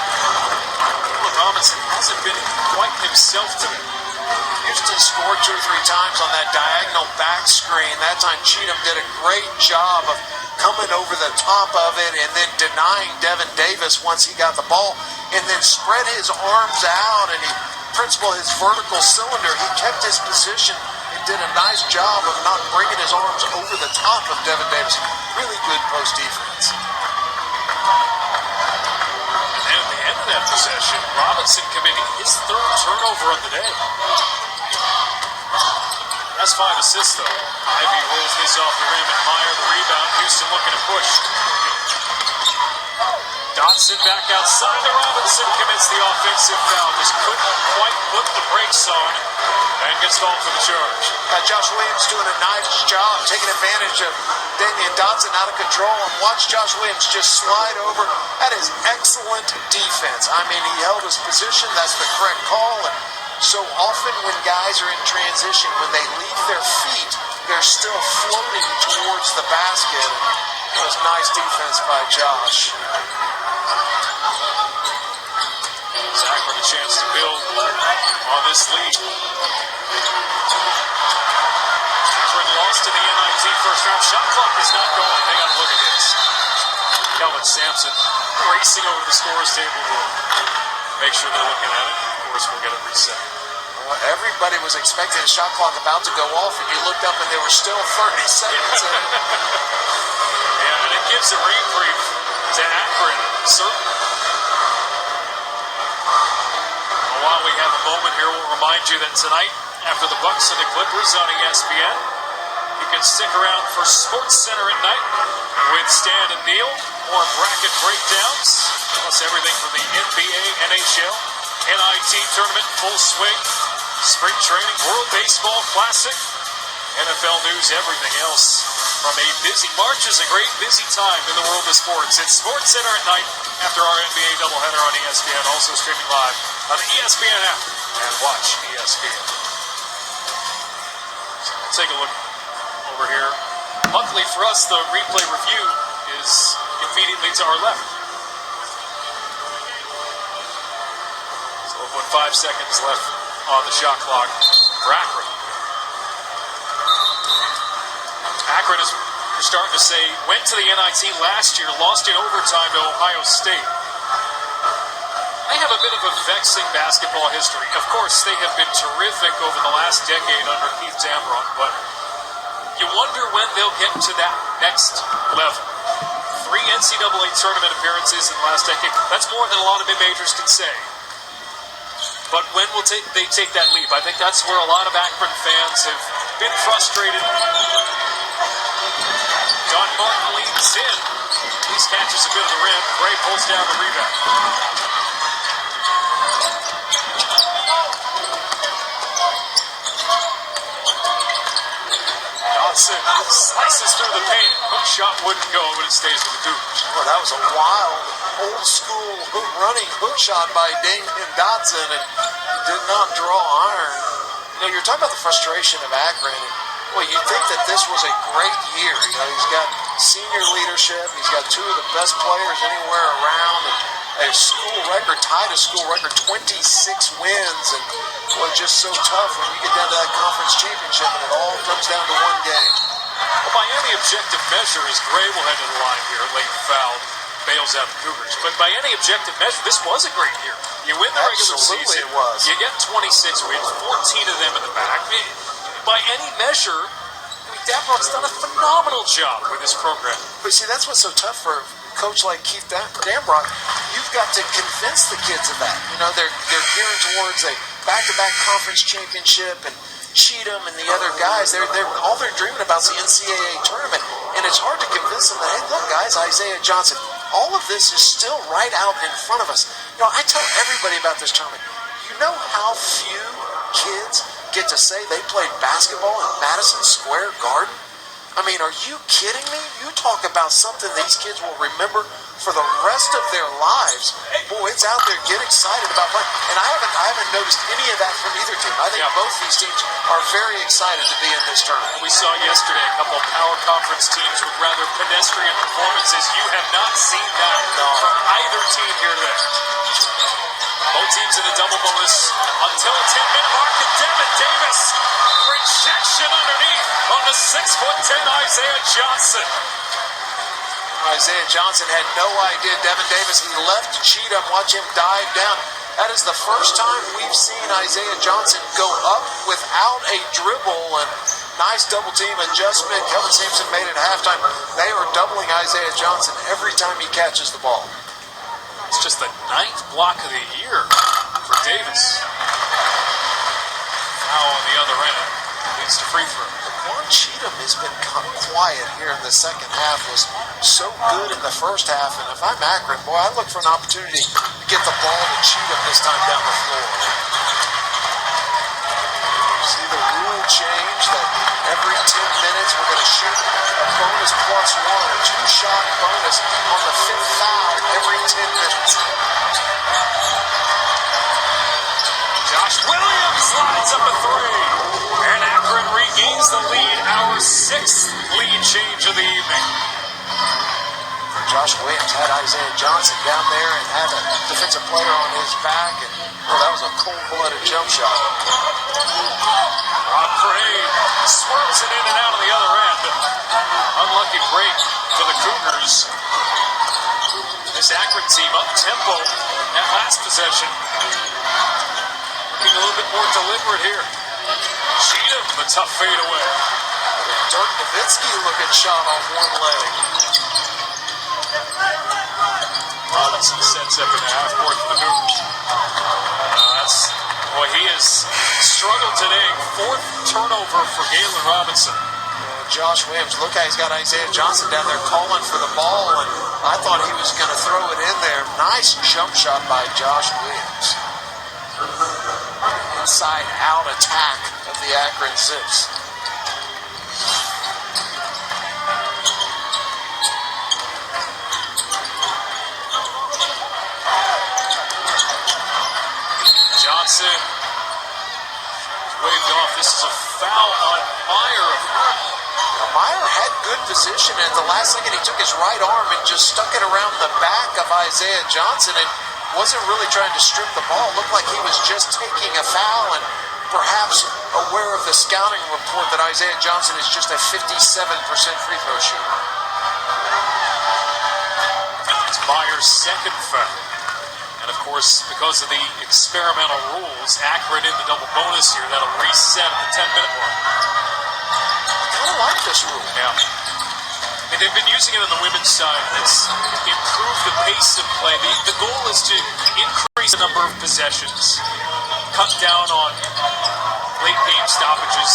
Robinson hasn't been quite himself today. Houston scored 2 or 3 times on that diagonal back screen. That time Cheatham did a great job of coming over the top of it and then denying Devin Davis once he got the ball, and then spread his arms out and he principle his vertical cylinder. He kept his position and did a nice job of not bringing his arms over the top of Devin Davis. Really good post defense. And then at the end of that possession, Robinson committing his 3rd turnover of the day. That's 5 assists though. Ivy rolls this off the rim and Meyer the rebound. Houston looking to push. Dotson back outside. Robinson commits the offensive foul. Just couldn't quite put the brakes on and gets called for the charge. Josh Williams doing a nice job taking advantage of Damian Dotson out of control, and watch Josh Williams just slide over. That is excellent defense. I mean, he held his position. That's the correct call. And so often when guys are in transition, when they leave their feet, they're still floating towards the basket. It was nice defense by Josh. Akron a chance to build on this lead. Akron lost to the NIT first round. Shot clock is not going. They got to look at this. Kelvin Sampson racing over the scores table to make sure they're looking at it. Of course, we'll get it reset. Well, everybody was expecting a shot clock about to go off, and you looked up and there were still 30 seconds in it. Yeah, and it gives a reprieve to Akron, certainly. While we have a moment here, we'll remind you that tonight, after the Bucks and the Clippers on ESPN, you can stick around for Sports Center at night with Stan and Neil, more bracket breakdowns, plus everything from the NBA, NHL, NIT tournament, full swing, spring training, World Baseball Classic, NFL news, everything else. From a busy March is a great busy time in the world of sports. It's Sports Center at night after our NBA doubleheader on ESPN, also streaming live on the ESPN app and watch ESPN. So we'll take a look over here. Luckily for us, the replay review is immediately to our left. So 5 seconds left on the shot clock for Akron. Akron is, we're starting to say, went to the NIT last year, lost in overtime to Ohio State. They have a bit of a vexing basketball history. Of course, they have been terrific over the last decade under Keith Damrock, but you wonder when they'll get to that next level. 3 NCAA tournament appearances in the last decade. That's more than a lot of mid-majors can say. But when will they take that leap? I think that's where a lot of Akron fans have been frustrated. Don Martin leads in. He catches a bit of the rim. Gray pulls down the rebound. Dotson slices through the paint. Hook shot wouldn't go, but it stays with the Cougars. Well, that was a wild, old-school running hook shot by Damian Dotson, and did not draw iron. You know, you're talking about the frustration of Akron. And, well, you'd think that this was a great year. You know, he's got senior leadership. He's got 2 of the best players anywhere around. And a school record, tied a school record, 26 wins. And, well, it's just so tough when you get down to that conference championship and it all comes down to one game. Well, by any objective measure, as Gray will head to the line here, late foul, bails out the Cougars. But by any objective measure, this was a great year. You win the regular season. It was. You get 26 wins, 14 of them in the back. By any measure, I mean, Damrock's done a phenomenal job with this program. But see, that's what's so tough for a coach like Keith Damrock. You've got to convince the kids of that. You know, they're gearing towards a back-to-back conference championship, and Cheatham and the other guys, they're all they're dreaming about is the NCAA tournament. And it's hard to convince them that, hey, look, guys, Isaiah Johnson, all of this is still right out in front of us. You know, I tell everybody about this tournament. You know how few kids get to say they played basketball in Madison Square Garden? I mean, are you kidding me? You talk about something these kids will remember for the rest of their lives. Boy, it's out there. Get excited about playing. And I haven't noticed any of that from either team. I think both these teams are very excited to be in this tournament. We saw yesterday a couple of power conference teams with rather pedestrian performances. You have not seen that from either team here today. Both teams in the double bonus until a 10-minute mark. And Devin Davis, rejection underneath on the 6'10" Isaiah Johnson. Isaiah Johnson had no idea. Devin Davis, he left Cheatham. Watch him dive down. That is the first time we've seen Isaiah Johnson go up without a dribble. And nice double team adjustment. Kelvin Sampson made it at halftime. They are doubling Isaiah Johnson every time he catches the ball. It's just the 9th block of the year for Davis. Foul on the other end. Leads to free throw. Juan Cheatham has been quiet here in the second half. Was so good in the first half. And if I'm Akron, boy, I look for an opportunity to get the ball to Cheatham this time down the floor. See the rule change that every 10 minutes we're going to shoot a bonus plus one, a 2-shot bonus on the 5th foul every 10 minutes. Josh Williams slides up a 3. And Akron regains the lead. Our 6th lead change of the evening. Josh Williams had Isaiah Johnson down there and had a defensive player on his back. And that was a cold-blooded jump shot. Rob Parade swirls it in and out on the other end. Unlucky break for the Cougars. This Akron team up-tempo at last possession. Looking a little bit more deliberate here. Cheatham, the tough fade away. Dirk Nowitzki looking shot off one leg. Robinson sets up in the half court for the Cougars. He has struggled today. 4th turnover for Galen Robinson. Josh Williams, look how he's got Isaiah Johnson down there calling for the ball, and I thought he was going to throw it in there. Nice jump shot by Josh Williams. Inside out attack of the Akron Zips. Johnson waved off. This is a foul on Meyer. Meyer had good position, and at the last second he took his right arm and just stuck it around the back of Isaiah Johnson and wasn't really trying to strip the ball. Looked like he was just taking a foul and perhaps aware of the scouting report that Isaiah Johnson is just a 57% free throw shooter. It's Meyer's 2nd foul. And of course, because of the experimental rules, Akron in the double bonus here, that'll reset at the 10-minute mark. I kind of like this rule. Yeah. I mean, they've been using it on the women's side. It's improved the pace of play. The goal is to increase the number of possessions, cut down on late game stoppages.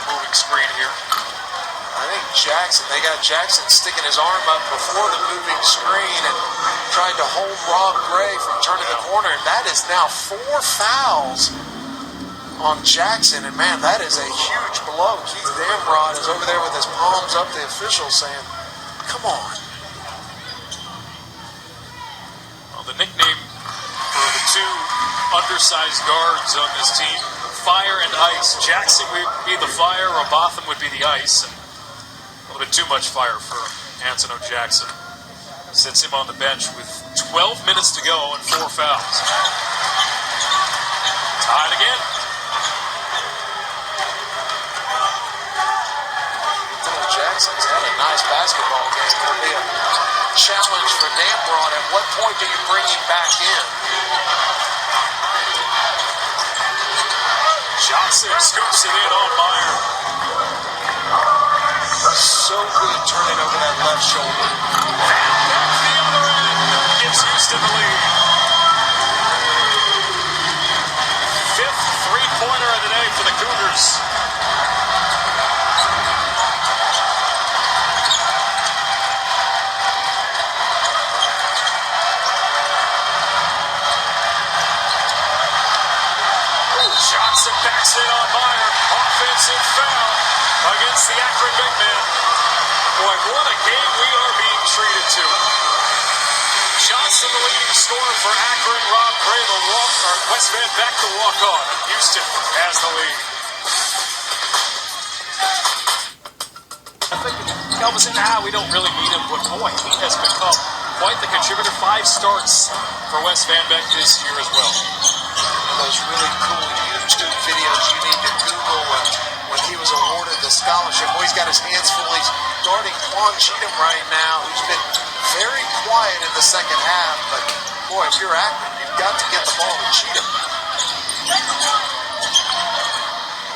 Moving screen here. I think they got Jackson sticking his arm up before the moving screen and tried to hold Rob Gray from turning the corner. And that is now 4 fouls on Jackson. And man, that is a huge blow. Keith Dambrod is over there with his palms up, the official saying, come on. Well, the nickname for the 2 undersized guards on this team, Fire and Ice. Jackson would be the fire, Robotham would be the ice. And a little bit too much fire for Antono Jackson. Sits him on the bench with 12 minutes to go and 4 fouls. Tied again. Antono Jackson's had a nice basketball game. It'll be a challenge for Dambrod. At what point do you bring him back in? Johnson scoops it in on Meyer. So good turning over that left shoulder. And that's the other end. Gives Houston the lead. 5th three-pointer of the day for the Cougars. offensive foul against the Akron big man. Boy, what a game we are being treated to. Johnson, the leading scorer for Akron. Rob Gray, West Van back to walk on. Houston has the lead. I think Elvis said, we don't really need him, but boy, he has become quite the contributor. 5 starts for West Van Beck this year as well. Those really cool YouTube videos you need to Google when he was awarded the scholarship. Boy, he's got his hands full. He's guarding Quan Cheatham right now, who's been very quiet in the second half. But boy, if you're Akron, you've got to get the ball to Cheatham.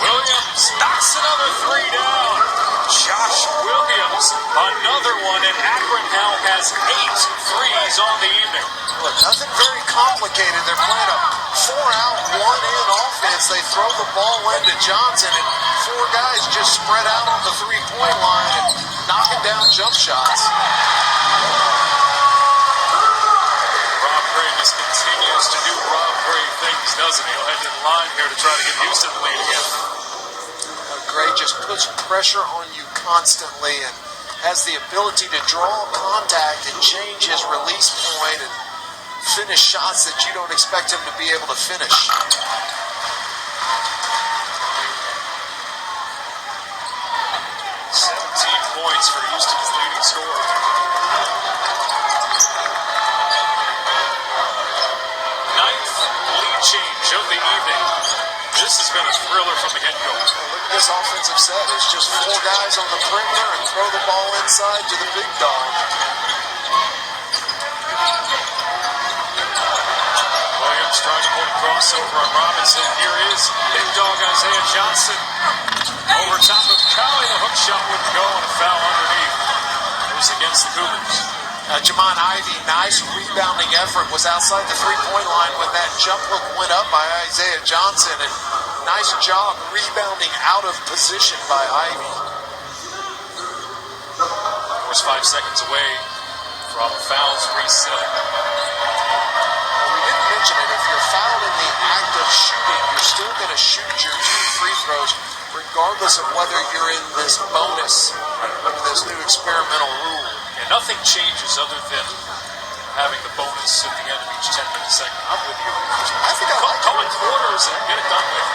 Williams knocks another 3 down. Josh Williams, another one, and Akron now has 8 threes on the evening. Look, nothing very complicated. They're playing a 4-out, 1-in offense. They throw the ball into Johnson, and 4 guys just spread out on the 3-point line and knocking down jump shots. Rob Gray just continues to do Rob Gray things, doesn't he? He'll head to the line here to try to get Houston the lead again. Gray just puts pressure on you constantly and has the ability to draw contact and change his release point and finish shots that you don't expect him to be able to finish. 17 points for Houston's leading scorer. 9th lead change of the evening. This has been a thriller from the get-go. Look at this offensive set. It's just 4 guys on the perimeter and throw the ball inside to the big dog. Williams trying to pull a crossover on Robinson. Here is big dog Isaiah Johnson. Over top of Cali. The hook shot wouldn't go, and a foul underneath. It was against the Cougars. Jamon Ivey, nice rebounding effort, was outside the 3-point line when that jump hook went up by Isaiah Johnson, and nice job rebounding out of position by Ivey. Of course, 5 seconds away from fouls reset. Well, we didn't mention it. If you're fouled in the act of shooting, you're still going to shoot your 2 free throws, regardless of whether you're in this bonus under this new experimental rule. And nothing changes other than having the bonus at the end of each 10-minute segment. I'm with you. I think I like Call it quarters and get it done with.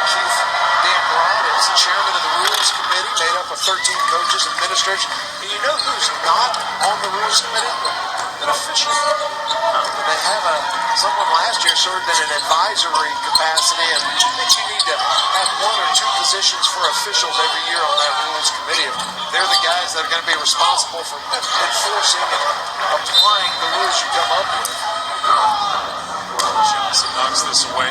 Chief Dan Broad is chairman of the Rules Committee, made up of 13 coaches and administrators. And you know who's not on the Rules Committee? An official. They have someone last year served in an advisory capacity, and I think you need to have 1 or 2 positions for officials every year on that Rules Committee. They're the guys that are going to be responsible for enforcing and applying the rules you come up with. Johnson knocks this away.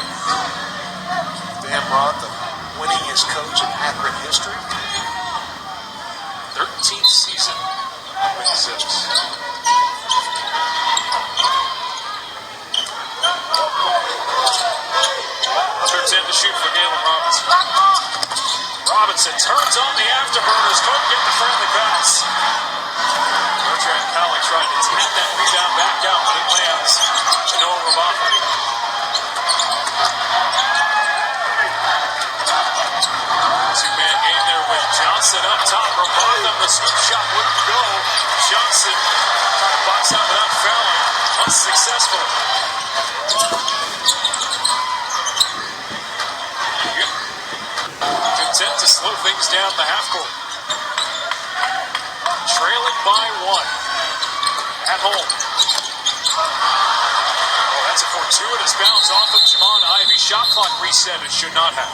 Dan Broad, the winningest coach in Akron history. 13th season with the Zips. Under 10 to shoot for Galen Robinson. Robinson turns on the afterburners, couldn't get the friendly pass. Bertrand Cowley tried to tap that rebound back out, but it lands to Noah Rabaka. Two-man game there with Johnson up top. Rabaka, the scoop shot wouldn't go. Johnson trying to box out without fouling. Unsuccessful. Content to slow things down the half court. Trailing by 1 at home. Oh, that's a fortuitous bounce off of Jamon Ivey. Shot clock reset. It should not have.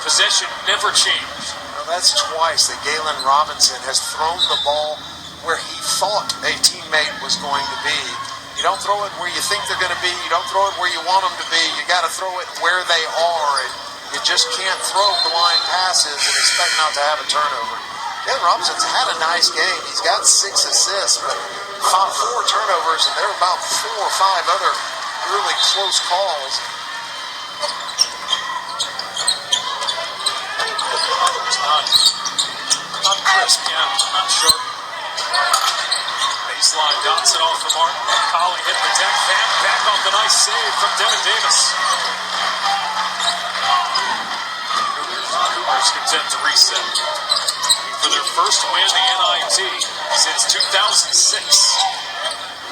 Possession never changed. Well, that's twice that Galen Robinson has thrown the ball where he thought a teammate was going to be. You don't throw it where you think they're going to be. You don't throw it where you want them to be. You got to throw it where they are. And you just can't throw blind passes and expect not to have a turnover. Galen Robinson's had a nice game. He's got 6 assists, but 4 turnovers, and there are about 4 or 5 other really close calls. It's not crisp, yeah, not sure. Baseline, Dotson off the mark. Colley hit the deck. Van back off the nice save from Devin Davis. Cougars content to reset. For their first win in the NIT since 2006.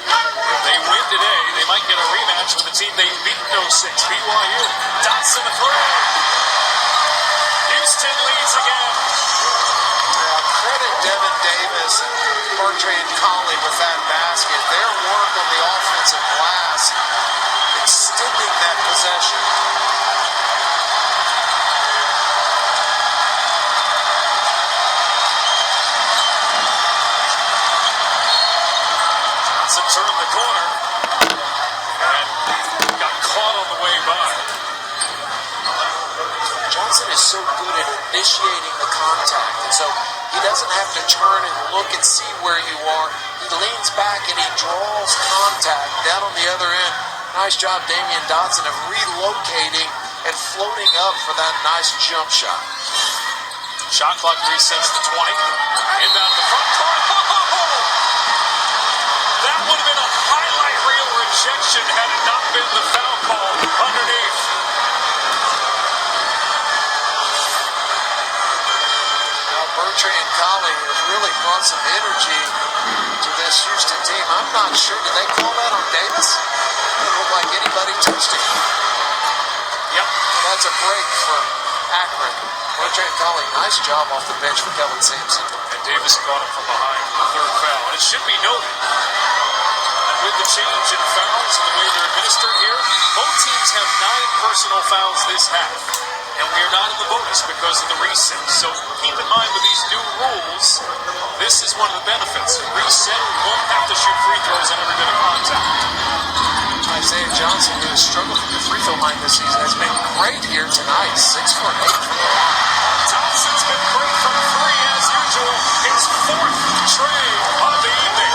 If they win today, they might get a rematch with the team they beat in 06, BYU. Dotson the three. Houston leads again. Now, credit Devin Davis and Bertrand Colley with that basket. Their work on the offensive glass, extending that possession. Johnson turned the corner and got caught on the way by. Johnson is so good at initiating the contact, and so he doesn't have to turn and look and see where you are. He leans back and he draws contact down on the other end. Nice job, Damian Dotson, of relocating and floating up for that nice jump shot. Shot clock resets to 20. Inbound to the front court. That would have been a highlight reel rejection had it not been the foul call underneath. Now Bertrand Colley has really brought some energy to this Houston team. I'm not sure. Did they call that on Davis? It didn't look like anybody touched him. Yep. Well, that's a break for Akron. Bertrand Colley, nice job off the bench for Kevin Sampson. And Davis caught him from behind for the third foul. And it should be noted that with the change in fouls and the way they're administered here, both teams have 9 personal fouls this half. And we are not in the bonus because of the reset. So keep in mind with these new rules, this is one of the benefits. Reset, we won't have to shoot free throws on every bit of contact. Isaiah Johnson, who has struggled from the free throw line this season, has been great here tonight. 6 for 8 from the line. Thompson's been great from 3 as usual. His 4th tray of the evening.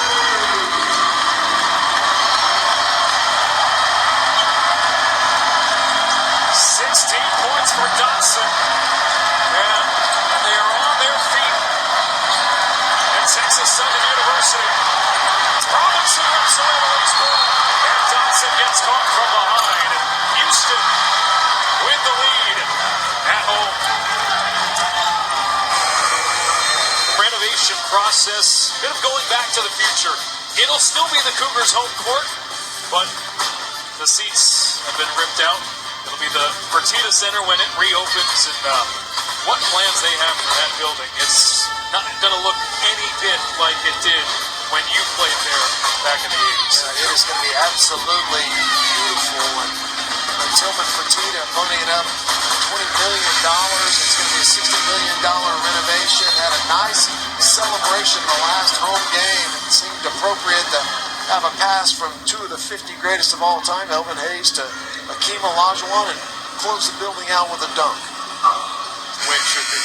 16 points for Dotson. And they are on their feet at Texas Southern University. Robinson rips away the loose ball. And Dotson gets caught from behind. Houston with the lead at home. Renovation process, bit of going back to the future. It'll still be the Cougars' home court, but the seats have been ripped out. It'll be the Fertitta Center when it reopens, and what plans they have for that building. It's not going to look any bit like it did when you played there back in the 80s. It is going to be absolutely beautiful. And Tillman Fertitta ponying up $20 million. It's going to be a $60 million renovation. Had a nice celebration the last home game. It seemed appropriate to have a pass from 2 of the 50 greatest of all time, Elvin Hayes to Akeem Olajuwon, and close the building out with a dunk. The way it should be.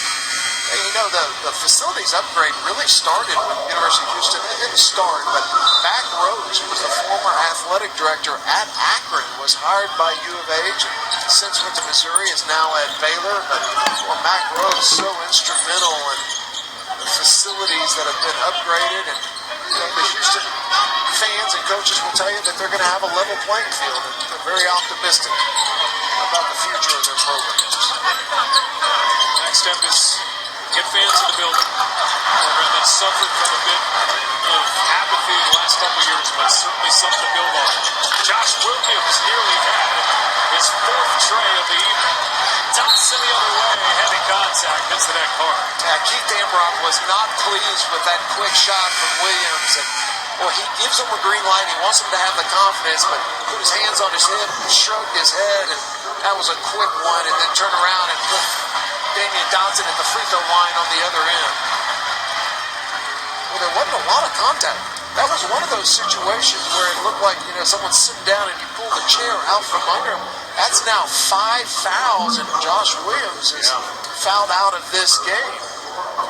Hey, you know, the facilities upgrade really started with University of Houston. It didn't start, but Mac Rose, who was the former athletic director at Akron, was hired by U of H, and since went to Missouri, is now at Baylor. But Mac Rose, so instrumental in the facilities that have been upgraded, and you know, the Houston fans and coaches will tell you that they're going to have a level playing field, and they're very optimistic about the future of their programs. Next step is get fans in the building. A program that suffered from a bit of apathy the last couple of years, but certainly something to build on. Josh Williams nearly had his 4th tray of the evening. Dotson the other way, heavy contact, hits the deck hard. Keith Amrock was not pleased with that quick shot from Williams, and well, he gives him a green light. He wants him to have the confidence, but put his hands on his hip, shrugged his head, and that was a quick one, and then turn around and put Damian Dotson at the free throw line on the other end. Well, there wasn't a lot of contact. That was one of those situations where it looked like, you know, someone's sitting down and you pull the chair out from under him. That's now 5 fouls, and Josh Williams is fouled out of this game.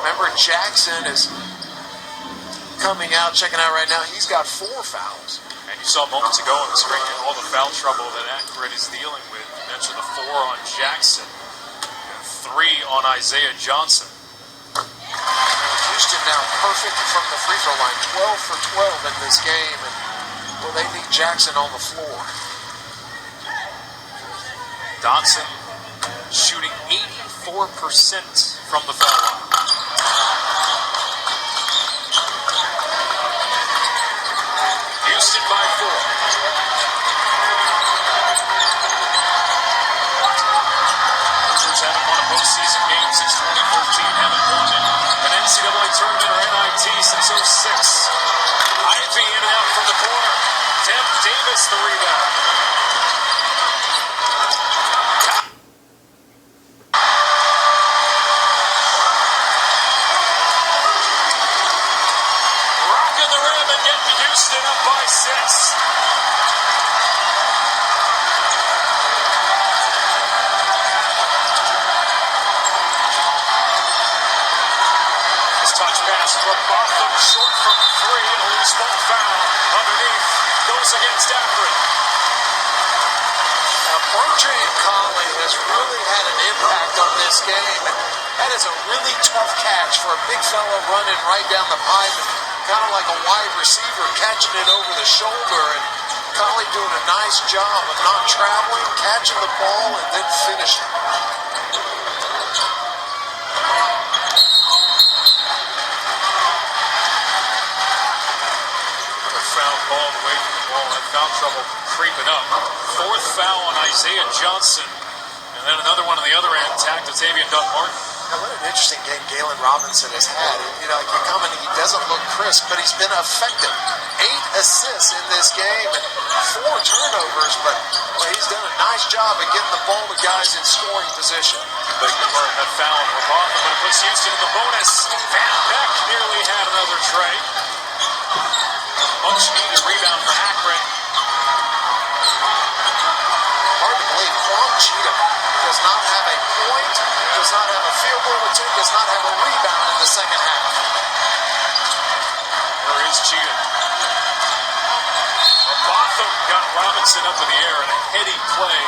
Remember, Jackson is coming out, checking out right now. He's got 4 fouls. And you saw moments ago on the screen all the foul trouble that Akron is dealing with. You mentioned the 4 on Jackson, and 3 on Isaiah Johnson. Houston now perfect from the free throw line, 12 for 12 in this game, and well, they need Jackson on the floor. Dotson shooting 84% from the foul line. Houston by 4. Hoosiers haven't won a postseason game since 2013, haven't won an NCAA tournament or NIT since 06. Ivy in and out from the corner. Tim Davis the rebound. Rocking the rim and getting Houston up by 6. Touch pass from Botham, short from 3, and a loose ball foul underneath. Goes against Akron. Now, Bertrand Conley has really had an impact on this game. That is a really tough catch for a big fella running right down the pipe, kind of like a wide receiver catching it over the shoulder. And Conley doing a nice job of not traveling, catching the ball, and then finishing. Foul ball away from the ball. Had foul trouble creeping up. 4th foul on Isaiah Johnson. And then another one on the other end, tagged to Tavian Dunn-Martin. Now, what an interesting game Galen Robinson has had. You know, you come in, he doesn't look crisp, but he's been effective. 8 assists in this game and 4 turnovers, but he's done a nice job of getting the ball to guys in scoring position. Big McCart that foul on Robotham, but it puts Houston in the bonus. Van Beck nearly had another tray. Much needed rebound for Akron. Hard to believe. Quan Cheatham does not have a point, does not have a field goal attempt, does not have a rebound in the second half. There is Cheatham. Robotham got Robinson up in the air in a heady play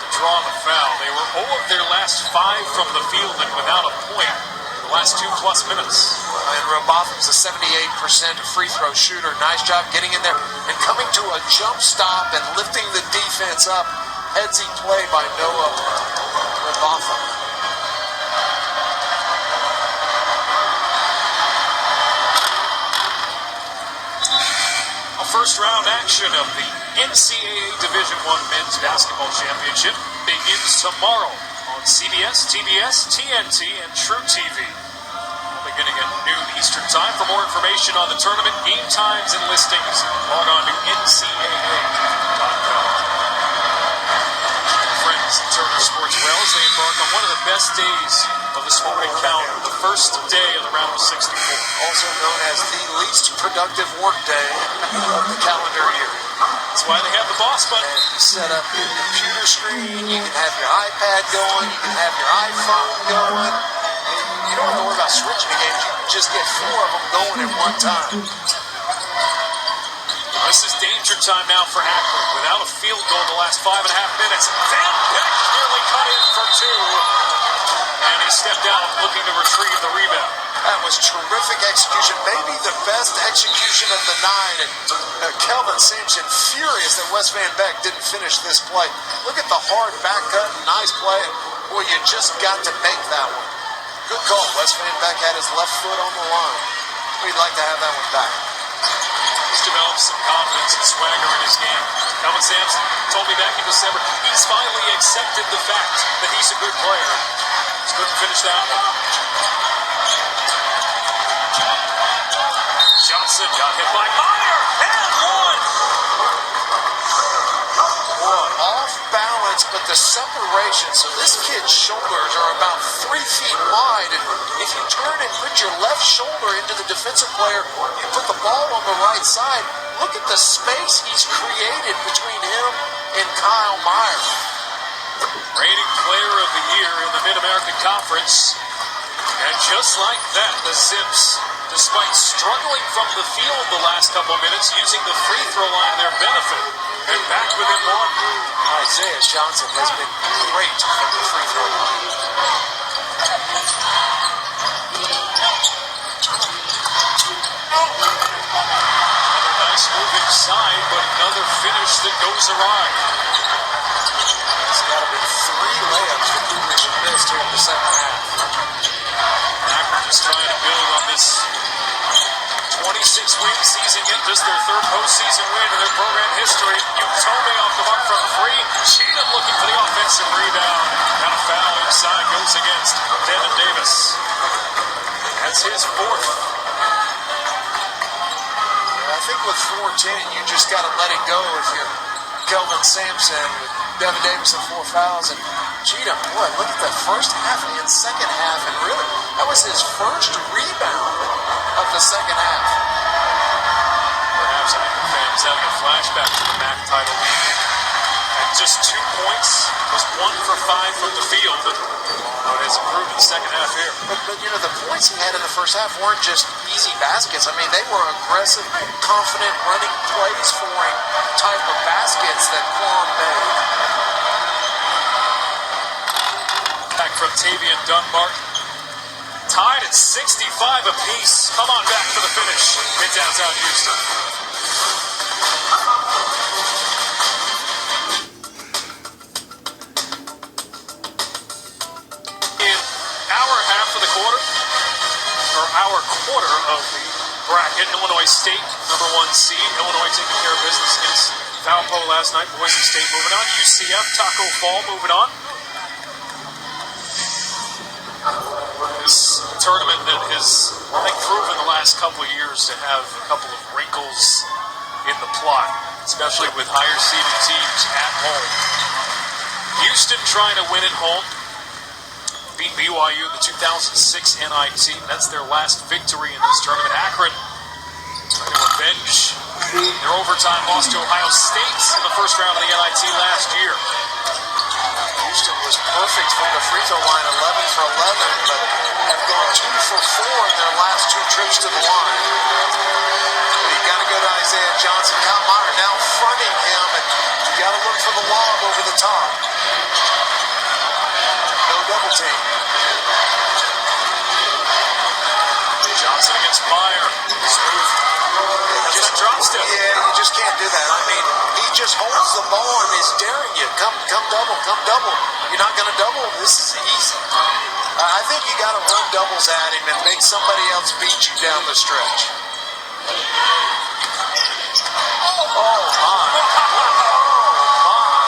to draw the foul. They were 0 of their last 5 from the field and without a point the last 2+ minutes. And Robotham's a 78% free throw shooter. Nice job getting in there and coming to a jump stop and lifting the defense up. Headsy play by Noah Robotham. A first round action of the NCAA Division I Men's Basketball Championship begins tomorrow on CBS, TBS, TNT, and True TV. Beginning at noon Eastern Time. For more information on the tournament, game times, and listings, log on to ncaa.com. Friends at Turner Sports Wells, they embark on one of the best days of the sporting calendar, the first day of the round of 64. Also known as the least productive workday of the calendar year. That's why they have the boss button. And you set up your computer screen, you can have your iPad going, you can have your iPhone going. You don't have to worry about switching the games. You can just get 4 of them going at one time. This is danger time now for Akron. Without a field goal the last 5.5 minutes. Van Beck nearly cut in for 2. And he stepped out looking to retrieve the rebound. That was terrific execution. Maybe the best execution of the night. And Kelvin Sampson furious that Wes Van Beck didn't finish this play. Look at the hard back cut. Nice play. Boy, you just got to make that one. Good call. Wes Van Beck had his left foot on the line. We'd like to have that one back. He's developed some confidence and swagger in his game. Kelvin Sampson told me back in December he's finally accepted the fact that he's a good player. Just couldn't finish that one. Johnson got hit by Meyer and 1. Off balance, but the separation. So this kid's shoulders are about 3 feet wide. And if you turn and put your left shoulder into the defensive player, you put the ball on the right side. Look at the space he's created between him and Kyle Meyer. Reigning player of the year in the Mid-American Conference. And just like that, the Zips, despite struggling from the field the last couple minutes, using the free throw line to their benefit, and back within 1. Isaiah Johnson has been great from the free throw line. Another nice move inside, but another finish that goes awry. It's got to be 3 layups that Cougars have missed here in the second half. night in their program history. Utome off the mark from three. Cheatham looking for the offensive rebound. And a foul inside goes against Devin Davis. That's his fourth. I think with 4-10, you just got to let it go if you're Kelvin Sampson with Devin Davis and 4 fouls. And Cheatham, boy, look at the first half and second half. And really, that was his first rebound of the second half. Perhaps Akron fans having a flashback to the MAC title game. At just 2 points, was 1 for 5 from the field. But has improved in the second half here. But you know, the points he had in the first half weren't just easy baskets. I mean, they were aggressive, confident, running plays for him type of baskets that Quan made. Back from Tavian Dunbar. Tied at 65 apiece. Come on back for the finish in downtown Houston. Our quarter of the bracket, Illinois State, number 1 seed. Illinois taking care of business against Valpo last night. Boise State moving on. UCF, Taco Fall moving on. This tournament that has, I think, proven the last couple of years to have a couple of wrinkles in the plot, especially with higher seeded teams at home. Houston trying to win at home. Beat BYU in the 2006 NIT. That's their last victory in this tournament. Akron trying to avenge their overtime loss to Ohio State in the first round of the NIT last year. Houston was perfect from the free throw line, 11 for 11, but have gone 2 for 4 in their last 2 trips to the line. You got to go to Isaiah Johnson. Kyle Meyer now fronting him, and you got to look for the lob over the top. No double team. Johnson against Meyer. Smooth. Just a drop step. Yeah, you just can't do that. I mean, he just holds the ball and is daring you. Come double, come double. You're not going to double? This is easy. I think you got to run doubles at him and make somebody else beat you down the stretch. Oh, my.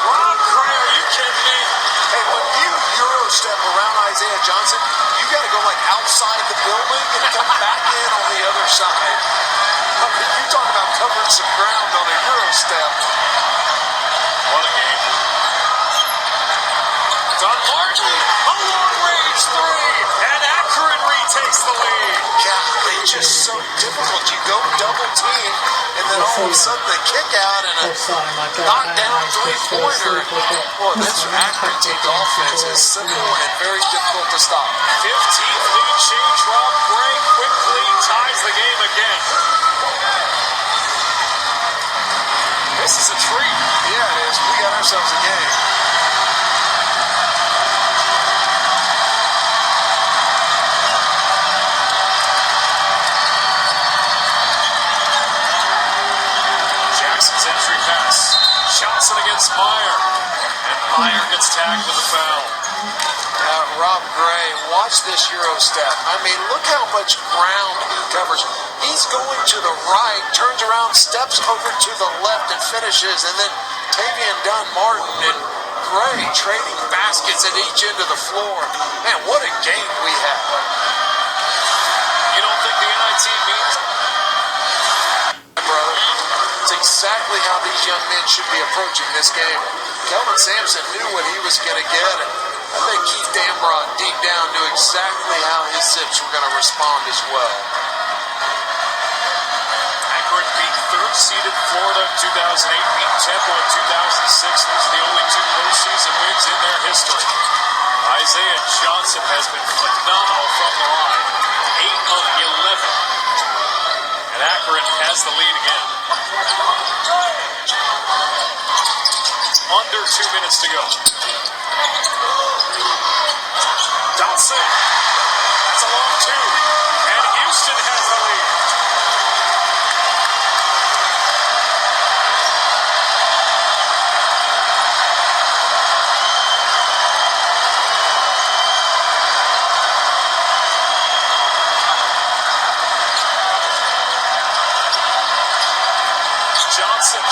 Rob Gray, are you kidding me? Hey, when you Euro step around Isaiah Johnson, you got to go like outside the building and come back in on the other side. I mean, you talk about covering some ground on a Euro step. What a game. Don Martin, a long-range three, and Akron retakes the lead. Yeah, it's just so difficult. You go double team, and then all of a sudden the kick out and a knockdown three-pointer. Well, this Akron team's offense is simple and very difficult to stop. 15th lead change. Rob Gray quickly ties the game again. This is a treat. Yeah, it is. We got ourselves a game. Jackson's entry pass. Johnson against Meyer. And Meyer gets tagged with a foul. Rob Gray, watch this Euro step. I mean, look how much ground he covers. He's going to the right, turns around, steps over to the left, and finishes. And then Tavian Dunn, Martin, and Gray trading baskets at each end of the floor. Man, what a game we had. You don't think the NIT means? Brother, it's exactly how these young men should be approaching this game. Kelvin Sampson knew what he was going to get, and I think Keith Dambrot deep down knew exactly how his Zips were going to respond as well. Akron beat third-seeded Florida in 2008, beat Temple in 2006. These are the only 2 postseason wins in their history. Isaiah Johnson has been phenomenal from the line, 8 of 11. And Akron has the lead again. Under 2 minutes to go. Johnson. That's a long 2. And Houston has the lead. Johnson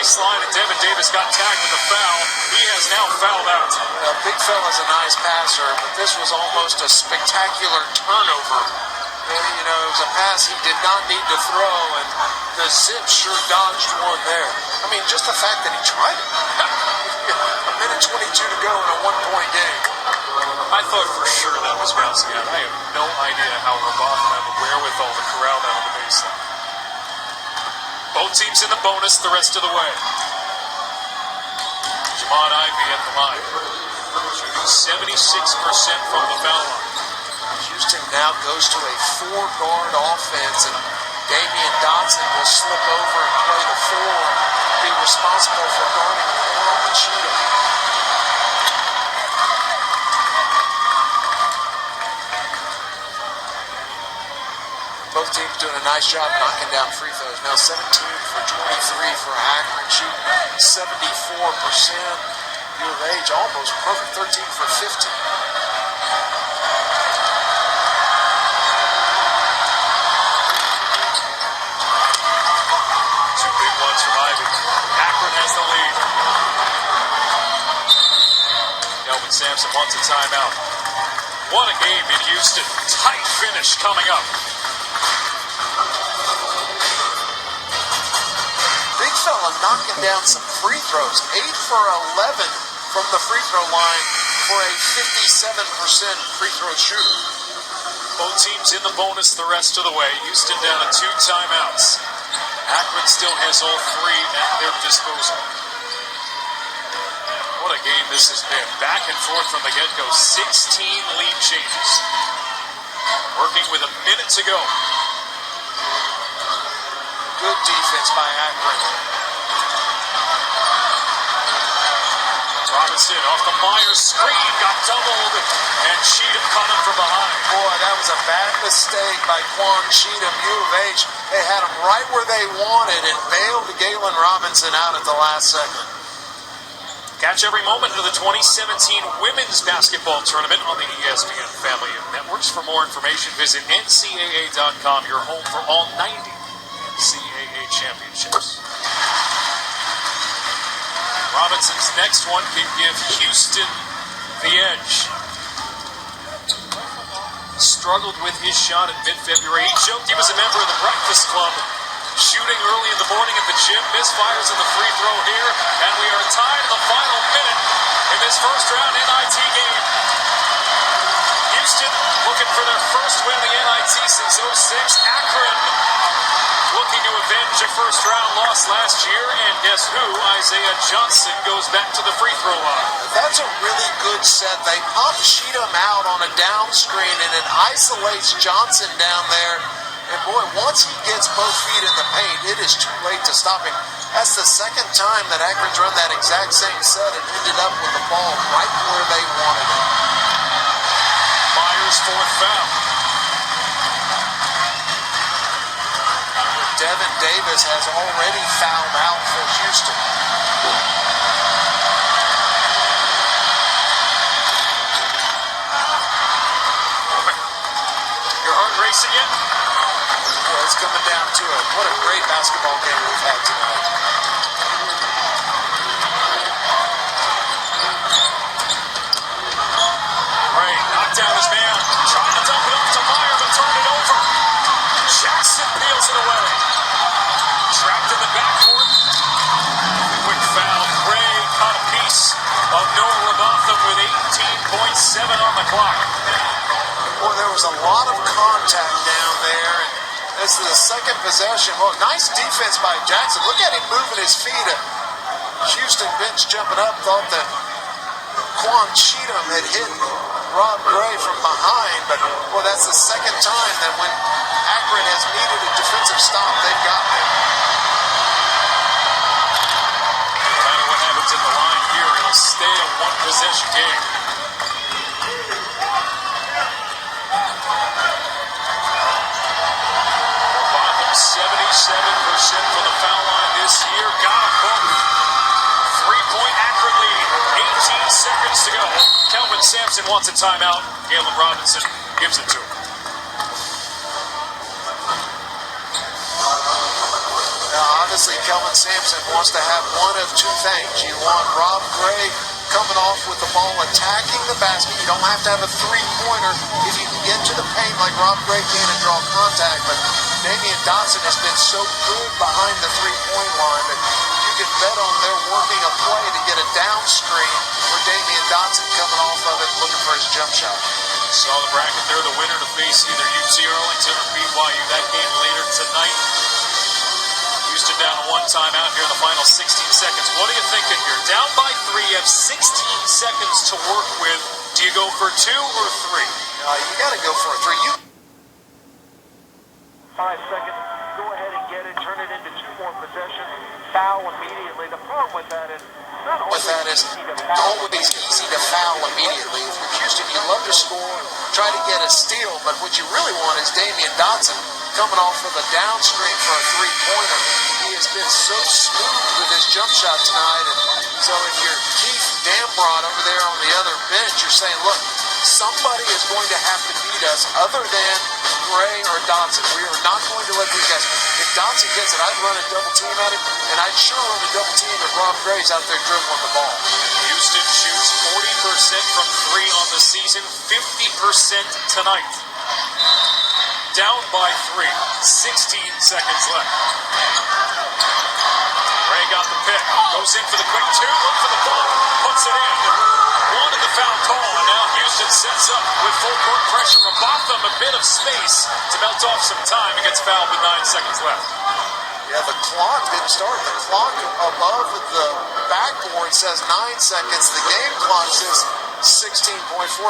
baseline, and Devin Davis got tagged with a foul. He has now fouled out. Big fella's a nice passer, but this was almost a spectacular turnover. You know, it was a pass he did not need to throw, and the Zip sure dodged one there. I mean, just the fact that he tried it. A minute 22 to go in a one-point game. I thought for sure that was bouncing out. I have no idea how Robotham had the wherewithal to corral that on the baseline. Both teams in the bonus the rest of the way. Jamon Ivey at the line, shooting 76% from the foul line. Houston now goes to a four-guard offense, and Damian Dotson will slip over and play the four and be responsible for guarding Quan Cheatham. Both teams doing a nice job knocking down free throws. Now 17 for 23 for Akron, shooting 74%. U of H almost perfect, 13 for 15. Two big ones from Ivy. Akron has the lead. Kelvin Sampson wants a timeout. What a game in Houston. Tight finish coming up. Big fella knocking down some free throws. 8 for 11 from the free throw line for a 57% free throw shooter. Both teams in the bonus the rest of the way. Houston down to 2 timeouts. Akron still has all 3 at their disposal. What a game this has been. Back and forth from the get-go. 16 lead changes. Working with a minute to go. Good defense by Akron. Robinson off the Myers screen, got doubled, and Cheatham caught him from behind. Boy, that was a bad mistake by Quan Cheatham. U of H, they had him right where they wanted and bailed Galen Robinson out at the last second. Catch every moment of the 2017 Women's Basketball Tournament on the ESPN family of networks. For more information, visit ncaa.com, your home for all 90 NCAA championships. Robinson's next one can give Houston the edge. Struggled with his shot in mid-February. He joked he was a member of the Breakfast Club. Shooting early in the morning at the gym, misfires in the free throw here, and we are tied in the final minute in this first round NIT game. Houston looking for their first win in the NIT since 06. Akron looking to avenge a first round loss last year, and guess who? Isaiah Johnson goes back to the free throw line. That's a really good set. They pump Cheatham out on a down screen, and it isolates Johnson down there. And boy, once he gets both feet in the paint, it is too late to stop him. That's the second time that Akron's run that exact same set and ended up with the ball right where they wanted it. Myers' 4th foul. Devin Davis has already fouled out for Houston. Your heart racing yet? Well, it's coming down to it. What a great basketball game we've had tonight. Right, knocked down his man. Trying to dump it off to Meyer, but turned it over. Jackson peels it away. Trapped in the backcourt. Quick foul. Gray caught a piece of Noah Robotham with 18.7 on the clock. Boy, there was a lot of contact down there. And this is the second possession. Well, nice defense by Jackson. Look at him moving his feet. Houston bench jumping up, thought that Quan Cheatham had hit Rob Gray from behind, but well, that's the second time that when Akron has needed a defensive stop, they've gotten it. No matter what happens in the line here, it'll stay a one-possession game. Robotham 77% from the foul line this year. Got a both. 3-point Akron lead. 18 seconds to go. Kelvin Sampson wants a timeout. Galen Robinson gives it to him. obviously Kelvin Sampson wants to have one of two things. You want Rob Gray coming off with the ball, attacking the basket. You don't have to have a three-pointer if you can get to the paint like Rob Gray can and draw contact. But Damian Dotson has been so good behind the three-point line that you can bet on they're working a play to get a down screen for Damian Dotson coming off of it, looking for his jump shot. Saw the bracket there, the winner to face either UT Arlington or BYU. That game later tonight. Houston down to one timeout here in the final 16 seconds. What are you thinking here? Down by 3, you have 16 seconds to work with. Do you go for 2 or 3? You got to go for a 3. 5 seconds. Go ahead and get it. Turn it into 2 more possessions. Foul immediately. The problem with that is not always easy to foul immediately. For Houston, you love to score, try to get a steal, but what you really want is Damian Dotson coming off of a down screen for a three-pointer. He has been so smooth with his jump shot tonight, and so if you're Keith Dambrot over there on the other bench, you're saying, look, somebody is going to have to beat us other than Gray or Dotson. We are not going to let these guys. If Dotson gets it, I'd run a double team at him, and I'd sure run a double team if Rob Gray's out there dribbling the ball. Houston shoots 40% from 3 on the season, 50% tonight. Down by 3, 16 seconds left. Ray got the pick, goes in for the quick 2, look for the ball, puts it in. Wanted the foul call, and now Houston sets up with full court pressure. Robotham a bit of space to melt off some time. He gets fouled with 9 seconds left. Yeah, the clock didn't start. The clock above the backboard says 9 seconds. The game clock says 16.4.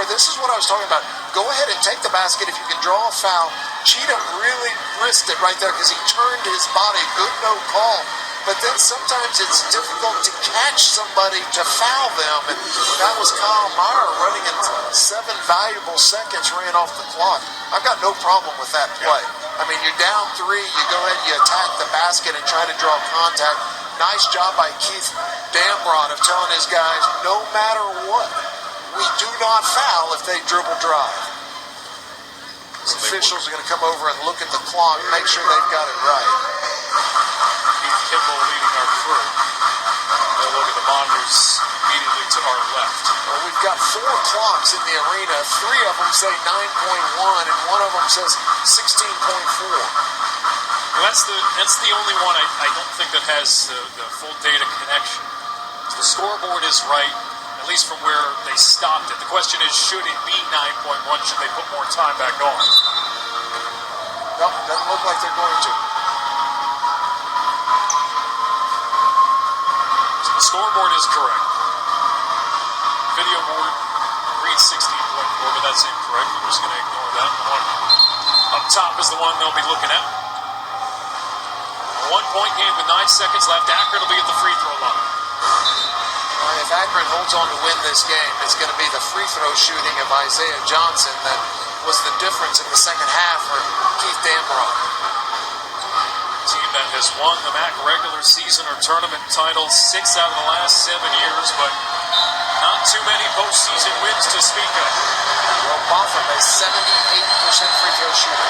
This is what I was talking about. Go ahead and take the basket if you can draw a foul. Cheatham really risked it right there because he turned his body. Good no call. But then sometimes it's difficult to catch somebody to foul them. And that was Kyle Meyer running in 7 valuable seconds, ran off the clock. I've got no problem with that play. I mean, you're down 3, you go ahead and you attack the basket and try to draw contact. Nice job by Keith Dambrot of telling his guys, no matter what, we do not foul if they dribble drive. The officials are going to come over and look at the clock, make sure they've got it right. Keith Kimball leading our crew. They'll look at the monitors immediately to our left. Well, we've got 4 clocks in the arena. 3 of them say 9.1 and 1 of them says 16.4. Well, that's the only one I don't think that has the full data connection. The scoreboard is right, at least from where they stopped it. The question is, should it be 9.1? Should they put more time back on? Nope, doesn't look like they're going to. So the scoreboard is correct. Video board reads 16.4, but that's incorrect. We're just going to ignore that. The one up top is the one they'll be looking at. A 1-point game with 9 seconds left. Akron will be at the free throw line. If Akron holds on to win this game, it's going to be the free throw shooting of Isaiah Johnson that was the difference in the second half for Keith Dambrot. Team that has won the MAC regular season or tournament titles 6 out of the last 7 years, but not too many postseason wins to speak of. Well, Botham is 78% free throw shooter.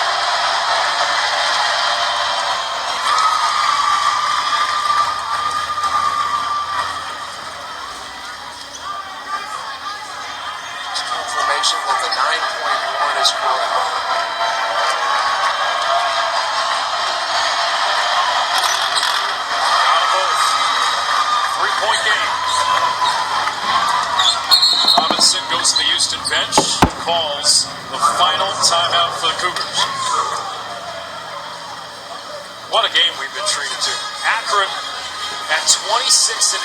Confirmation that the 9.1 is correct. Out of both. 3-point game. Robinson goes to the Houston bench, calls the final timeout for the Cougars. What a game we've been treated to. Akron at 26-8,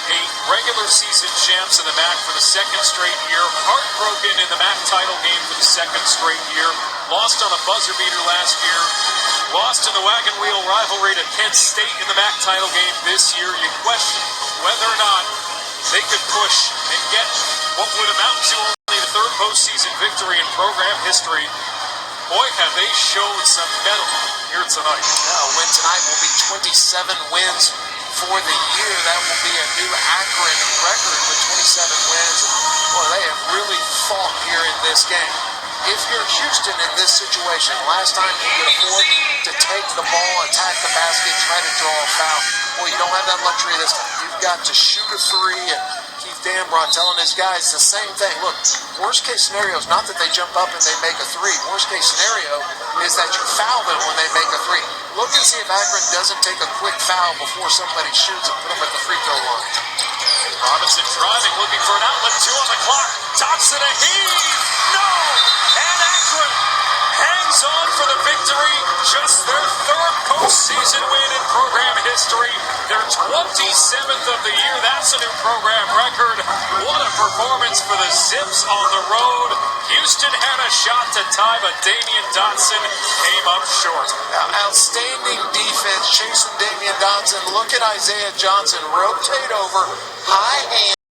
regular season champs in the MAC for the 2nd straight year. Heartbroken in the MAC title game for the 2nd straight year. Lost on a buzzer beater last year. Lost in the wagon wheel rivalry to Penn State in the MAC title game this year. You question whether or not they could push and get what would amount to only the 3rd postseason victory in program history. Boy, have they showed some mettle here tonight. A win tonight will be 27 wins for the year. That will be a new Akron record with 27 wins. Boy, they have really fought here in this game. If you're Houston in this situation, last time you could afford to take the ball, attack the basket, try to draw a foul. Well, you don't have that luxury this time. You've got to shoot a three, and Keith Dambrot telling his guys the same thing. Look, worst case scenario is not that they jump up and they make a three. Worst case scenario is that you foul them when they make a three. Look and see if Akron doesn't take a quick foul before somebody shoots and put them at the free throw line. Robinson driving, looking for an outlet, 2 on the clock. Thompson a heave, no! And Akron hangs on for the victory. Just their third postseason win in program history. Their 27th of the year. That's a new program record. What a performance for the Zips on the road. Houston had a shot to tie, but Damian Dotson came up short. Outstanding defense, chasing Damian Dotson. Look at Isaiah Johnson rotate over, high hand.